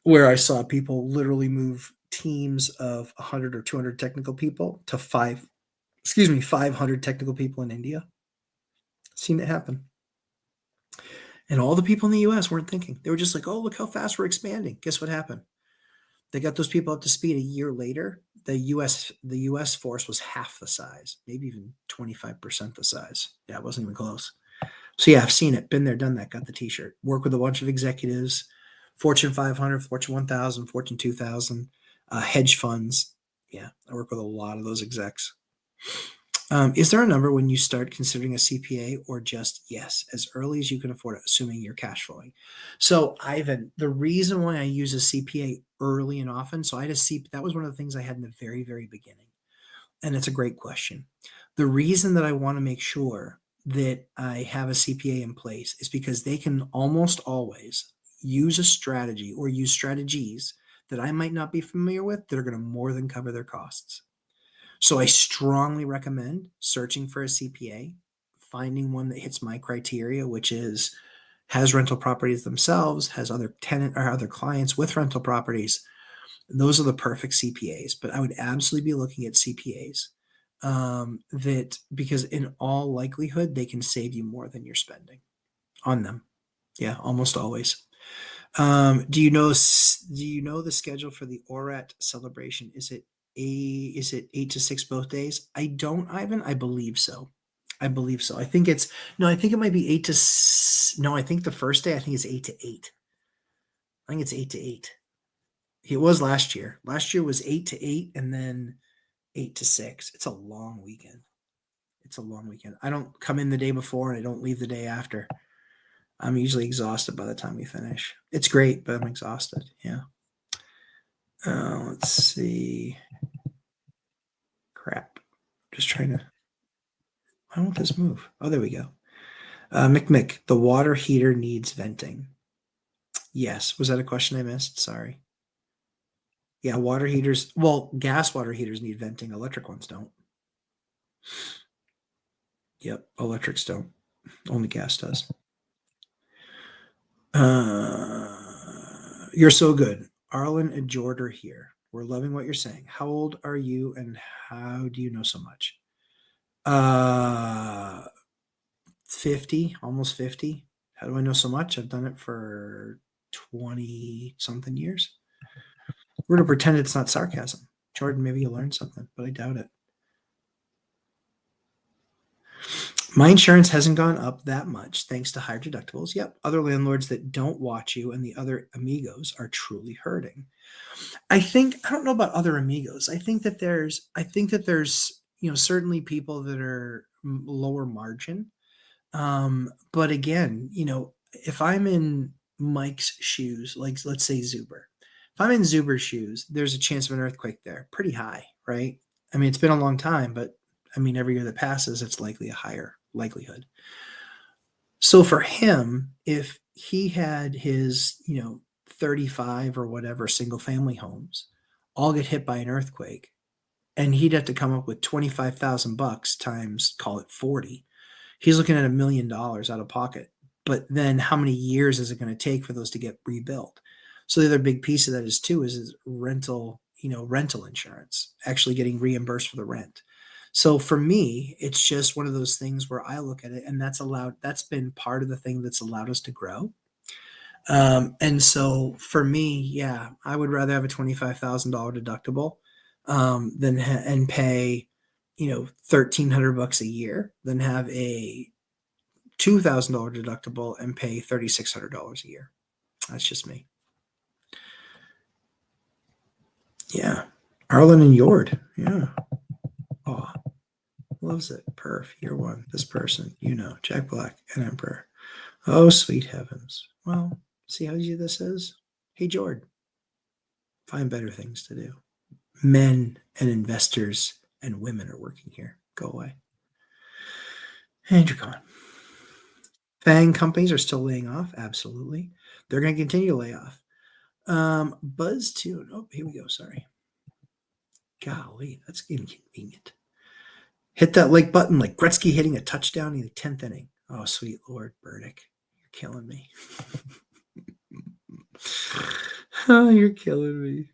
where I saw people literally move teams of 100 or 200 technical people to 500 technical people in India. Seen it happen. And all the people in the US weren't thinking. They were just like, oh, look how fast we're expanding. Guess what happened? They got those people up to speed a year later. The US force was half the size, maybe even 25% the size. Yeah, it wasn't even close. So yeah, I've seen it, been there, done that, got the t-shirt. Work with a bunch of executives, Fortune 500, Fortune 1000, Fortune 2000, hedge funds. Yeah, I work with a lot of those execs. Is there a number when you start considering a CPA, or just yes, as early as you can afford it, assuming you're cash flowing? So, Ivan, the reason why I use a CPA early and often, so I had a CP, that was one of the things I had in the very, very beginning. And it's a great question. The reason that I want to make sure that I have a CPA in place is because they can almost always use a strategy or use strategies that I might not be familiar with that are going to more than cover their costs. So I strongly recommend searching for a CPA, finding one that hits my criteria, which is has rental properties themselves, has other tenant or other clients with rental properties. Those are the perfect CPAs, but I would absolutely be looking at CPAs that because in all likelihood they can save you more than you're spending on them. Yeah, almost always. Do you know the schedule for the Orat celebration? Is it 8 to 6 both days? I don't, Ivan. I believe so. I believe so. I think it's no. I think it might be no. I think the first day. I think it's 8 to 8. I think it's 8 to 8. It was last year. Last year was 8 to 8, and then 8 to 6. It's a long weekend. It's a long weekend. I don't come in the day before, and I don't leave the day after. I'm usually exhausted by the time we finish. It's great, but I'm exhausted. Yeah. Let's see. Crap. Just trying to. Why won't this move? Oh, there we go. McMick, the water heater needs venting. Yes. Was that a question I missed? Sorry. Yeah, water heaters. Well, gas water heaters need venting. Electric ones don't. Yep, electrics don't. Only gas does. You're so good. Arlen and Jordan here. We're loving what you're saying. How old are you and how do you know so much? 50, almost 50. How do I know so much? I've done it for 20 something years. We're going to pretend it's not sarcasm. Jordan, maybe you'll learn something, but I doubt it. My insurance hasn't gone up that much thanks to higher deductibles. Yep. Other landlords that don't watch you and the other amigos are truly hurting. I don't know about other amigos. I think that there's, certainly people that are lower margin. But again, if I'm in Mike's shoes, like let's say Zuber, if I'm in Zuber's shoes, there's a chance of an earthquake there, pretty high, right? I mean, it's been a long time, but I mean, every year that passes, it's likely a higher likelihood. So for him, if he had his, 35 or whatever single family homes all get hit by an earthquake, and he'd have to come up with 25,000 bucks times, call it 40, he's looking at $1 million out of pocket. But then how many years is it going to take for those to get rebuilt? So the other big piece of that is rental, rental insurance, actually getting reimbursed for the rent. So for me, it's just one of those things where I look at it, and that's been part of the thing that's allowed us to grow. And so for me, yeah, I would rather have a $25,000 deductible and pay, 1,300 bucks a year than have a $2,000 deductible and pay $3,600 a year. That's just me. Yeah. Arlen and Yord. Yeah. Oh, loves it. Perf. Year one. This person. Jack Black and Emperor. Oh, sweet heavens. Well, see how easy this is? Hey, Jord. Find better things to do. Men and investors and women are working here. Go away. And you're gone. FANG companies are still laying off. Absolutely. They're going to continue to lay off. Buzz Tune. Oh, here we go. Sorry. Golly, that's inconvenient. Hit that like button like Gretzky hitting a touchdown in the 10th inning. Oh, sweet Lord, Burdick. You're killing me. Oh, you're killing me.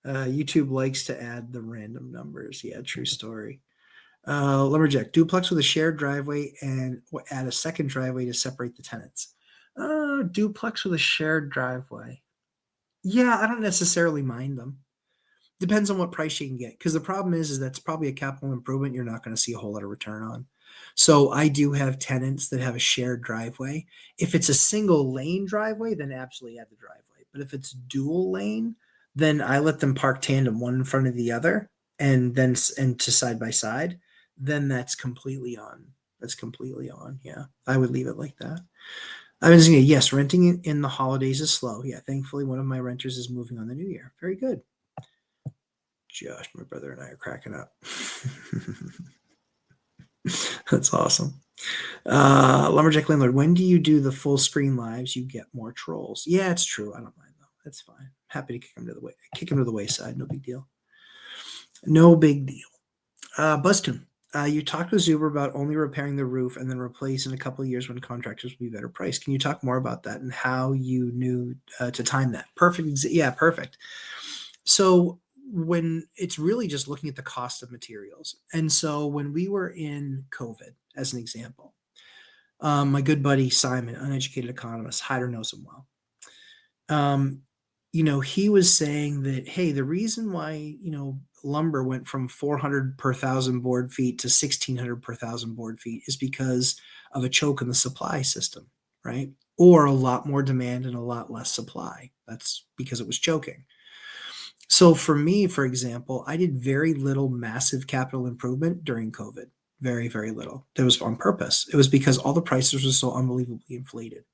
YouTube likes to add the random numbers. Yeah, true story. Lumberjack, duplex with a shared driveway and add a second driveway to separate the tenants. Duplex with a shared driveway. Yeah, I don't necessarily mind them. Depends on what price you can get. Because the problem is that's probably a capital improvement you're not going to see a whole lot of return on. So I do have tenants that have a shared driveway. If it's a single lane driveway, then absolutely add the driveway. But if it's dual lane, then I let them park tandem, one in front of the other, and to side by side. then that's completely on. That's completely on. Yeah, I would leave it like that. I was thinking, yes, renting in the holidays is slow. Yeah, thankfully, one of my renters is moving on the new year. Very good. Josh, my brother and I are cracking up. That's awesome. Lumberjack Landlord, when do you do the full screen lives? You get more trolls. Yeah, it's true. I don't mind though. That's fine. Happy to kick him to the wayside. No big deal. No big deal. Buzztune. You talked with Zuber about only repairing the roof and then replace in a couple of years when contractors will be better priced. Can you talk more about that and how you knew to time that? Perfect. Yeah, perfect. So when it's really just looking at the cost of materials. And so when we were in COVID, as an example, my good buddy Simon, uneducated economist, Hyder knows him well. He was saying that, hey, the reason why, lumber went from 400 per thousand board feet to 1600 per thousand board feet is because of a choke in the supply system, right? Or a lot more demand and a lot less supply. That's because it was choking. So for me, for example, I did very little massive capital improvement during COVID. Very, very little. That was on purpose. It was because all the prices were so unbelievably inflated.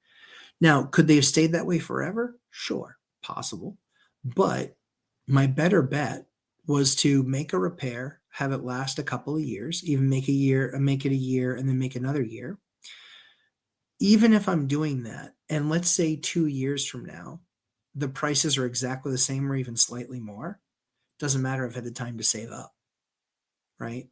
Now, could they have stayed that way forever? Sure, possible. But my better bet was to make a repair, have it last a couple of years, even make it a year, and then make another year. Even if I'm doing that, and let's say 2 years from now, the prices are exactly the same or even slightly more, doesn't matter if I had the time to save up, right?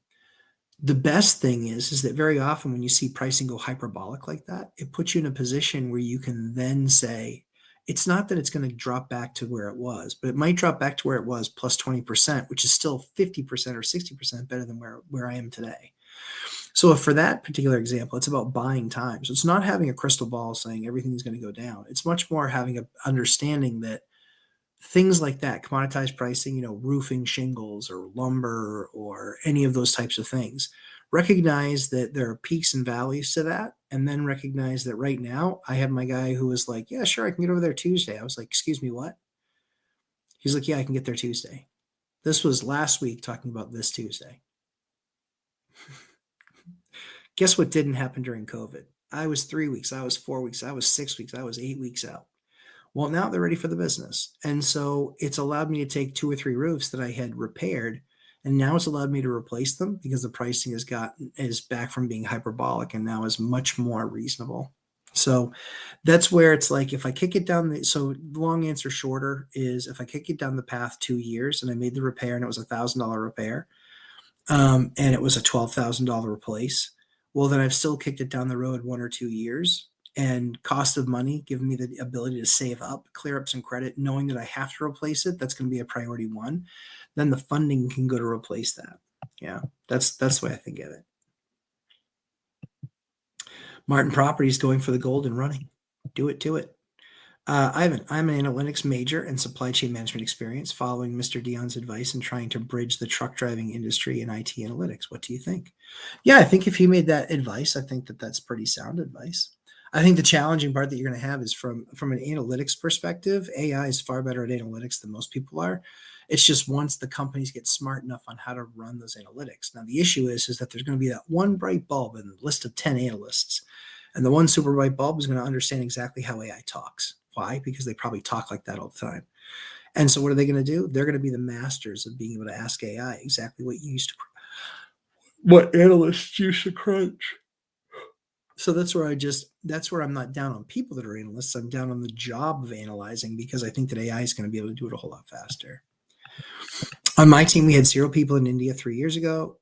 The best thing is that very often when you see pricing go hyperbolic like that, it puts you in a position where you can then say, it's not that it's going to drop back to where it was, but it might drop back to where it was plus 20%, which is still 50% or 60% better than where I am today. So if for that particular example, it's about buying time. So it's not having a crystal ball saying everything's going to go down. It's much more having an understanding that things like that, commoditized pricing, roofing shingles or lumber or any of those types of things, recognize that there are peaks and valleys to that. And then recognize that right now I had my guy who was like, yeah, sure, I can get over there Tuesday. I was like, excuse me, what? He's like, yeah, I can get there Tuesday. This was last week talking about this Tuesday. Guess what didn't happen during COVID? I was 3 weeks, I was 4 weeks, I was 6 weeks, I was 8 weeks out. Well, now they're ready for the business. And so it's allowed me to take 2 or 3 roofs that I had repaired, and now it's allowed me to replace them because the pricing is back from being hyperbolic and now is much more reasonable. So that's where it's like if I kick it down so long answer shorter is if I kick it down the path 2 years and I made the repair and it was $1,000 repair, and it was a $12,000 replace, well, then I've still kicked it down the road 1 or 2 years and cost of money, giving me the ability to save up, clear up some credit, knowing that I have to replace it. That's going to be a priority one. Then the funding can go to replace that. Yeah, that's the way I think of it. Martin Properties going for the gold and running. Do it to it. Ivan, I'm an analytics major and supply chain management experience following Mr. Dion's advice and trying to bridge the truck driving industry and IT analytics. What do you think? Yeah, I think if he made that advice, I think that that's pretty sound advice. I think the challenging part that you're going to have is from an analytics perspective, AI is far better at analytics than most people are. It's just once the companies get smart enough on how to run those analytics. Now, the issue is that there's going to be that one bright bulb in the list of 10 analysts. And the one super bright bulb is going to understand exactly how AI talks. Why? Because they probably talk like that all the time. And so what are they going to do? They're going to be the masters of being able to ask AI exactly what analysts used to crunch. So that's where I'm not down on people that are analysts. I'm down on the job of analyzing because I think that AI is going to be able to do it a whole lot faster. On my team, we had 0 people in India 3 years ago.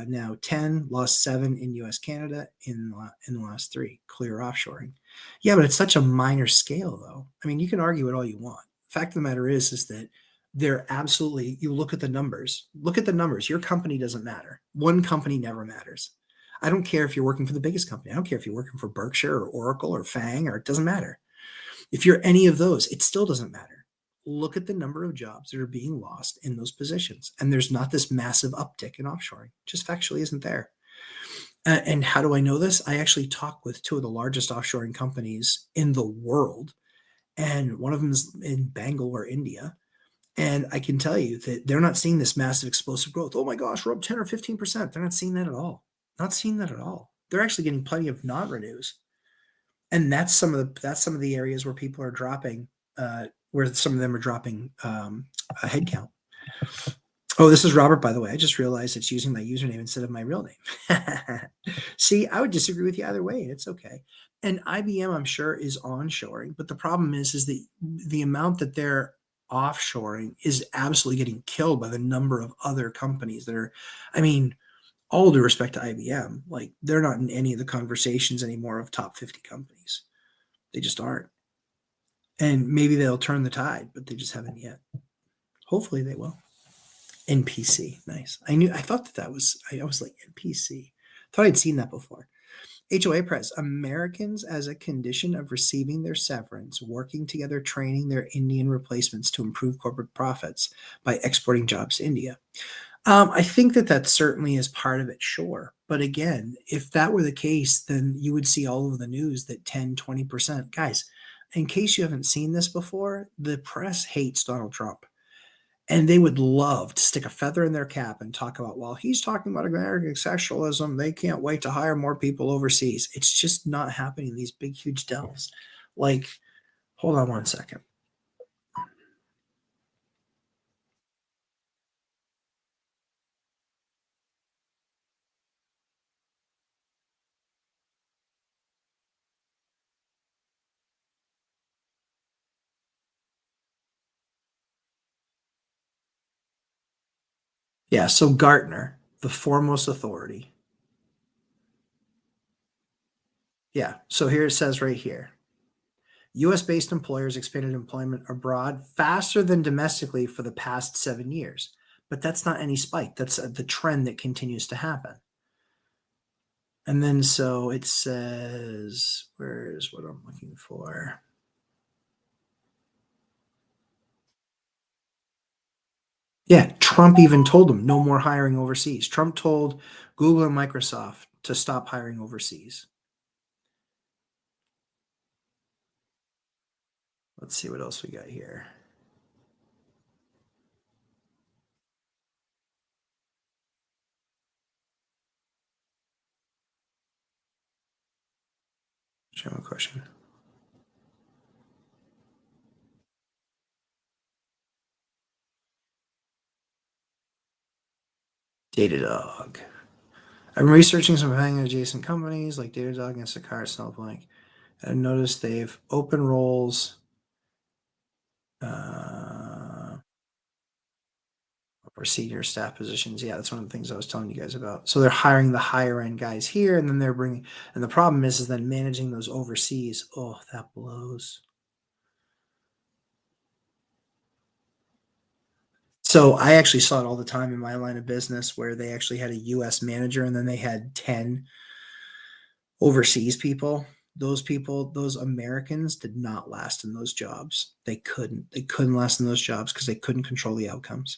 Now 10, lost 7 in US, Canada in the last 3, clear offshoring. Yeah, but it's such a minor scale though. I mean, you can argue it all you want. Fact of the matter is that they're absolutely, you look at the numbers. Look at the numbers. Your company doesn't matter. One company never matters. I don't care if you're working for the biggest company. I don't care if you're working for Berkshire or Oracle or FANG, or it doesn't matter. If you're any of those, it still doesn't matter. Look at the number of jobs that are being lost in those positions. And there's not this massive uptick in offshoring. Just factually isn't there. And how do I know this? I actually talk with 2 of the largest offshoring companies in the world. And one of them is in Bangalore, India. And I can tell you that they're not seeing this massive explosive growth. Oh my gosh, we're up 10 or 15%. They're not seeing that at all. Not seeing that at all. They're actually getting plenty of non-renews. And that's some of the areas where people are dropping, where some of them are dropping a headcount. Oh, this is Robert, by the way. I just realized it's using my username instead of my real name. See, I would disagree with you either way. It's okay. And IBM, I'm sure, is onshoring, but the problem is the amount that they're offshoring is absolutely getting killed by the number of other companies that are. I mean, all due respect to IBM, like they're not in any of the conversations anymore of top 50 companies. They just aren't. And maybe they'll turn the tide, but they just haven't yet. Hopefully, they will. NPC, nice. I thought that was. I was like NPC. Thought I'd seen that before. HOA Press, Americans as a condition of receiving their severance, working together, training their Indian replacements to improve corporate profits by exporting jobs to India. I think that certainly is part of it, sure. But again, if that were the case, then you would see all over the news that 10, 20%. Guys, in case you haven't seen this before, the press hates Donald Trump. And they would love to stick a feather in their cap and talk about, well, he's talking about American exceptionalism. They can't wait to hire more people overseas. It's just not happening. These big, huge delves. Like, hold on one second. Yeah, so Gartner, the foremost authority. Yeah, so here it says right here. US based employers expanded employment abroad faster than domestically for the past 7 years. But that's not any spike. That's the trend that continues to happen. And then so it says, where's what I'm looking for? Yeah, Trump even told them no more hiring overseas. Trump told Google and Microsoft to stop hiring overseas. Let's see what else we got here. Show me a question. Datadog. I'm researching some hanging adjacent companies like Datadog and Instacart, Snowflake. I've noticed they've open roles for senior staff positions. Yeah, that's one of the things I was telling you guys about. So they're hiring the higher end guys here, and then they're bringing. And the problem is then managing those overseas. Oh, that blows. So I actually saw it all the time in my line of business where they actually had a US manager and then they had 10 overseas people. Those people, those Americans did not last in those jobs. They couldn't. They couldn't last in those jobs because they couldn't control the outcomes.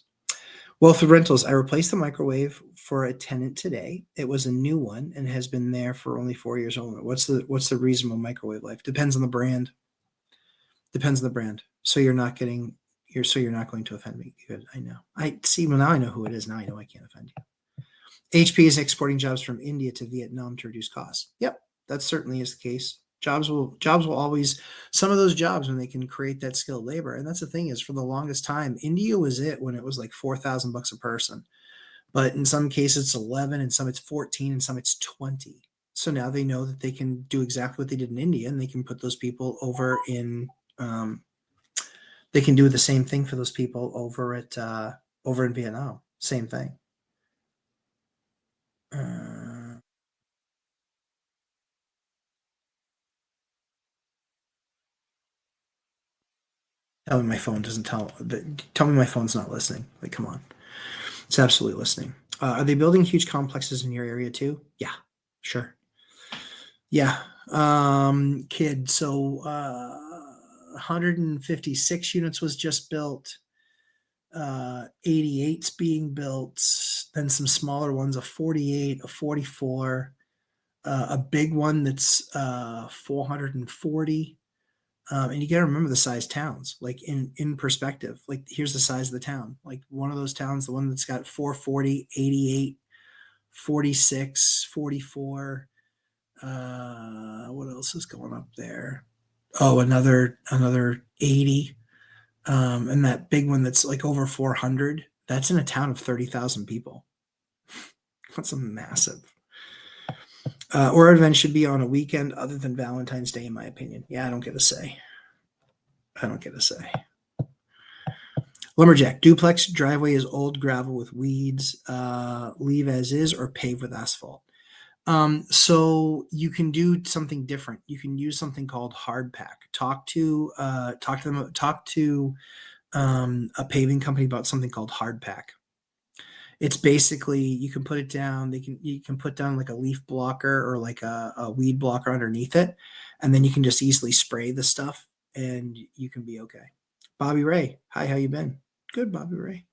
Wealth of rentals. I replaced the microwave for a tenant today. It was a new one and has been there for only 4 years old. What's the reasonable microwave life? Depends on the brand. Depends on the brand. So you're not getting you're not going to offend me. Good. I know. I see. Well, now I know who it is. Now I know I can't offend you. HP is exporting jobs from India to Vietnam to reduce costs. Yep, that certainly is the case. Jobs will always some of those jobs when they can create that skilled labor. And that's the thing is for the longest time, India was it when it was like $4,000 a person. But in some cases it's 11, and some it's 14, and some it's 20. So now they know that they can do exactly what they did in India, and they can put those people over in they can do the same thing for those people over in Vietnam. Same thing. Uh, Tell me my phone doesn't tell me my phone's not listening. Like, come on, it's absolutely listening. Are they building huge complexes in your area too? Yeah, sure. Yeah, kid. So 156 units was just built. 88's being built. Then some smaller ones, a 48, a 44, a big one that's 440. And you got to remember the size towns, like in perspective. Like here's the size of the town. Like one of those towns, the one that's got 440, 88, 46, 44. What else is going up there? Oh, another 80. And that big one that's like over 400. That's in a town of 30,000 people. That's a massive. Or event should be on a weekend other than Valentine's Day, in my opinion. Yeah, I don't get a say. I don't get a say. Lumberjack duplex driveway is old gravel with weeds. Leave as is or pave with asphalt. So you can do something different. You can use something called hard pack. Talk to them. Talk to a paving company about something called hard pack. It's basically you can put it down. You can put down like a leaf blocker or like a weed blocker underneath it, and then you can just easily spray the stuff, and you can be okay. Bobby Ray, hi, how you been? Good, Bobby Ray.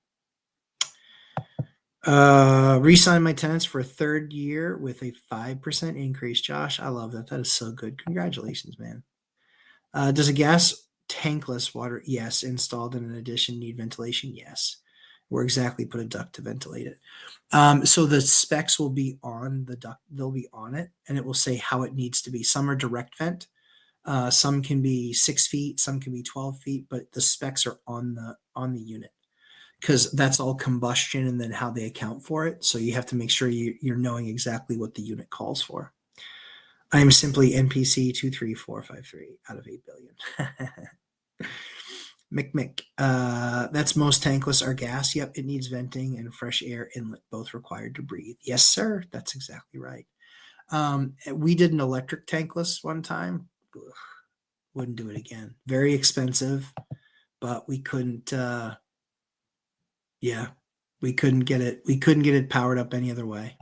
Re-sign my tenants for a third year with a 5% increase. Josh, I love that. That is so good. Congratulations, man. Does a gas tankless water? Yes. Installed in an addition need ventilation? Yes. Or exactly put a duct to ventilate it. So the specs will be on the duct. They'll be on it, and it will say how it needs to be. Some are direct vent. Some can be 6 feet. Some can be 12 feet. But the specs are on the unit, because that's all combustion and then how they account for it. So you have to make sure you're knowing exactly what the unit calls for. I am simply NPC 23453 out of 8 billion. Mick. That's most tankless are gas. Yep, it needs venting and fresh air inlet, both required to breathe. Yes, sir. That's exactly right. We did an electric tankless one time. Ugh, wouldn't do it again. Very expensive, but we couldn't. Yeah, we couldn't get it. We couldn't get it powered up any other way.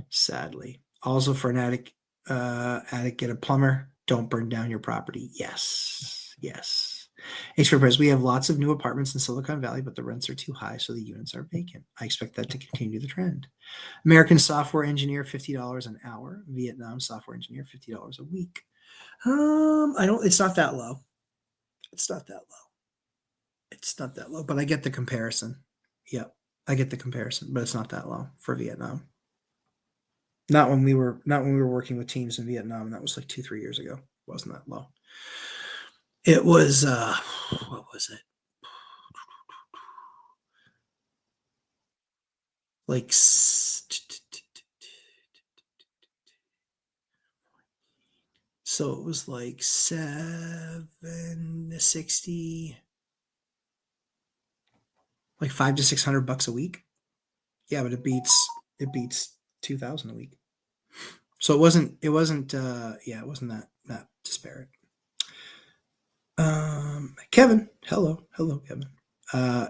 Sadly. Also, for an attic, get a plumber. Don't burn down your property. Yes. H for Press, we have lots of new apartments in Silicon Valley, but the rents are too high, so the units are vacant. I expect that to continue the trend. American software engineer, $50 an hour. Vietnam software engineer, $50 a week. It's not that low. It's not that low, but I get the comparison. Yep, I get the comparison, but it's not that low for Vietnam. Not when we were working with teams in Vietnam, and that was like 2-3 years ago. It wasn't that low. It was what was it? Like so it was like 760, like $500 to $600 a week. Yeah, but it beats 2,000 a week. So it wasn't that disparate. Kevin, hello, Kevin.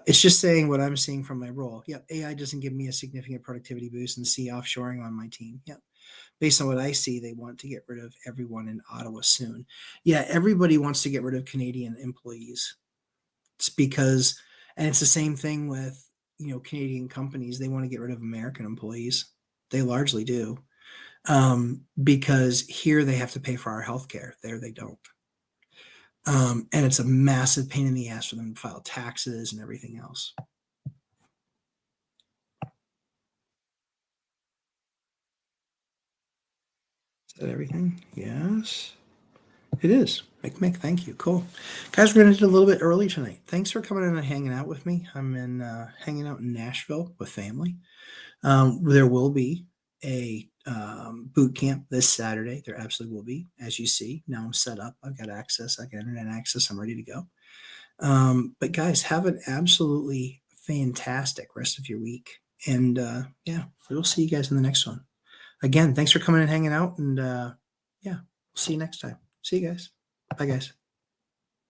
It's just saying what I'm seeing from my role. Yep, AI doesn't give me a significant productivity boost and see offshoring on my team. Yep. Based on what I see, they want to get rid of everyone in Ottawa soon. Yeah, everybody wants to get rid of Canadian employees. It's because, and it's the same thing with, Canadian companies. They want to get rid of American employees. They largely do. Because here they have to pay for our healthcare. There they don't. And it's a massive pain in the ass for them to file taxes and everything else. Is that everything? Yes, it is. Mick, thank you. Cool. Guys, we're going to do a little bit early tonight. Thanks for coming in and hanging out with me. I'm hanging out in Nashville with family. There will be a boot camp this Saturday. There absolutely will be. As you see, now I'm set up. I've got access. I got internet access. I'm ready to go. But guys, have an absolutely fantastic rest of your week. And we'll see you guys in the next one. Again, thanks for coming and hanging out. And we'll see you next time. See you guys. Bye, guys.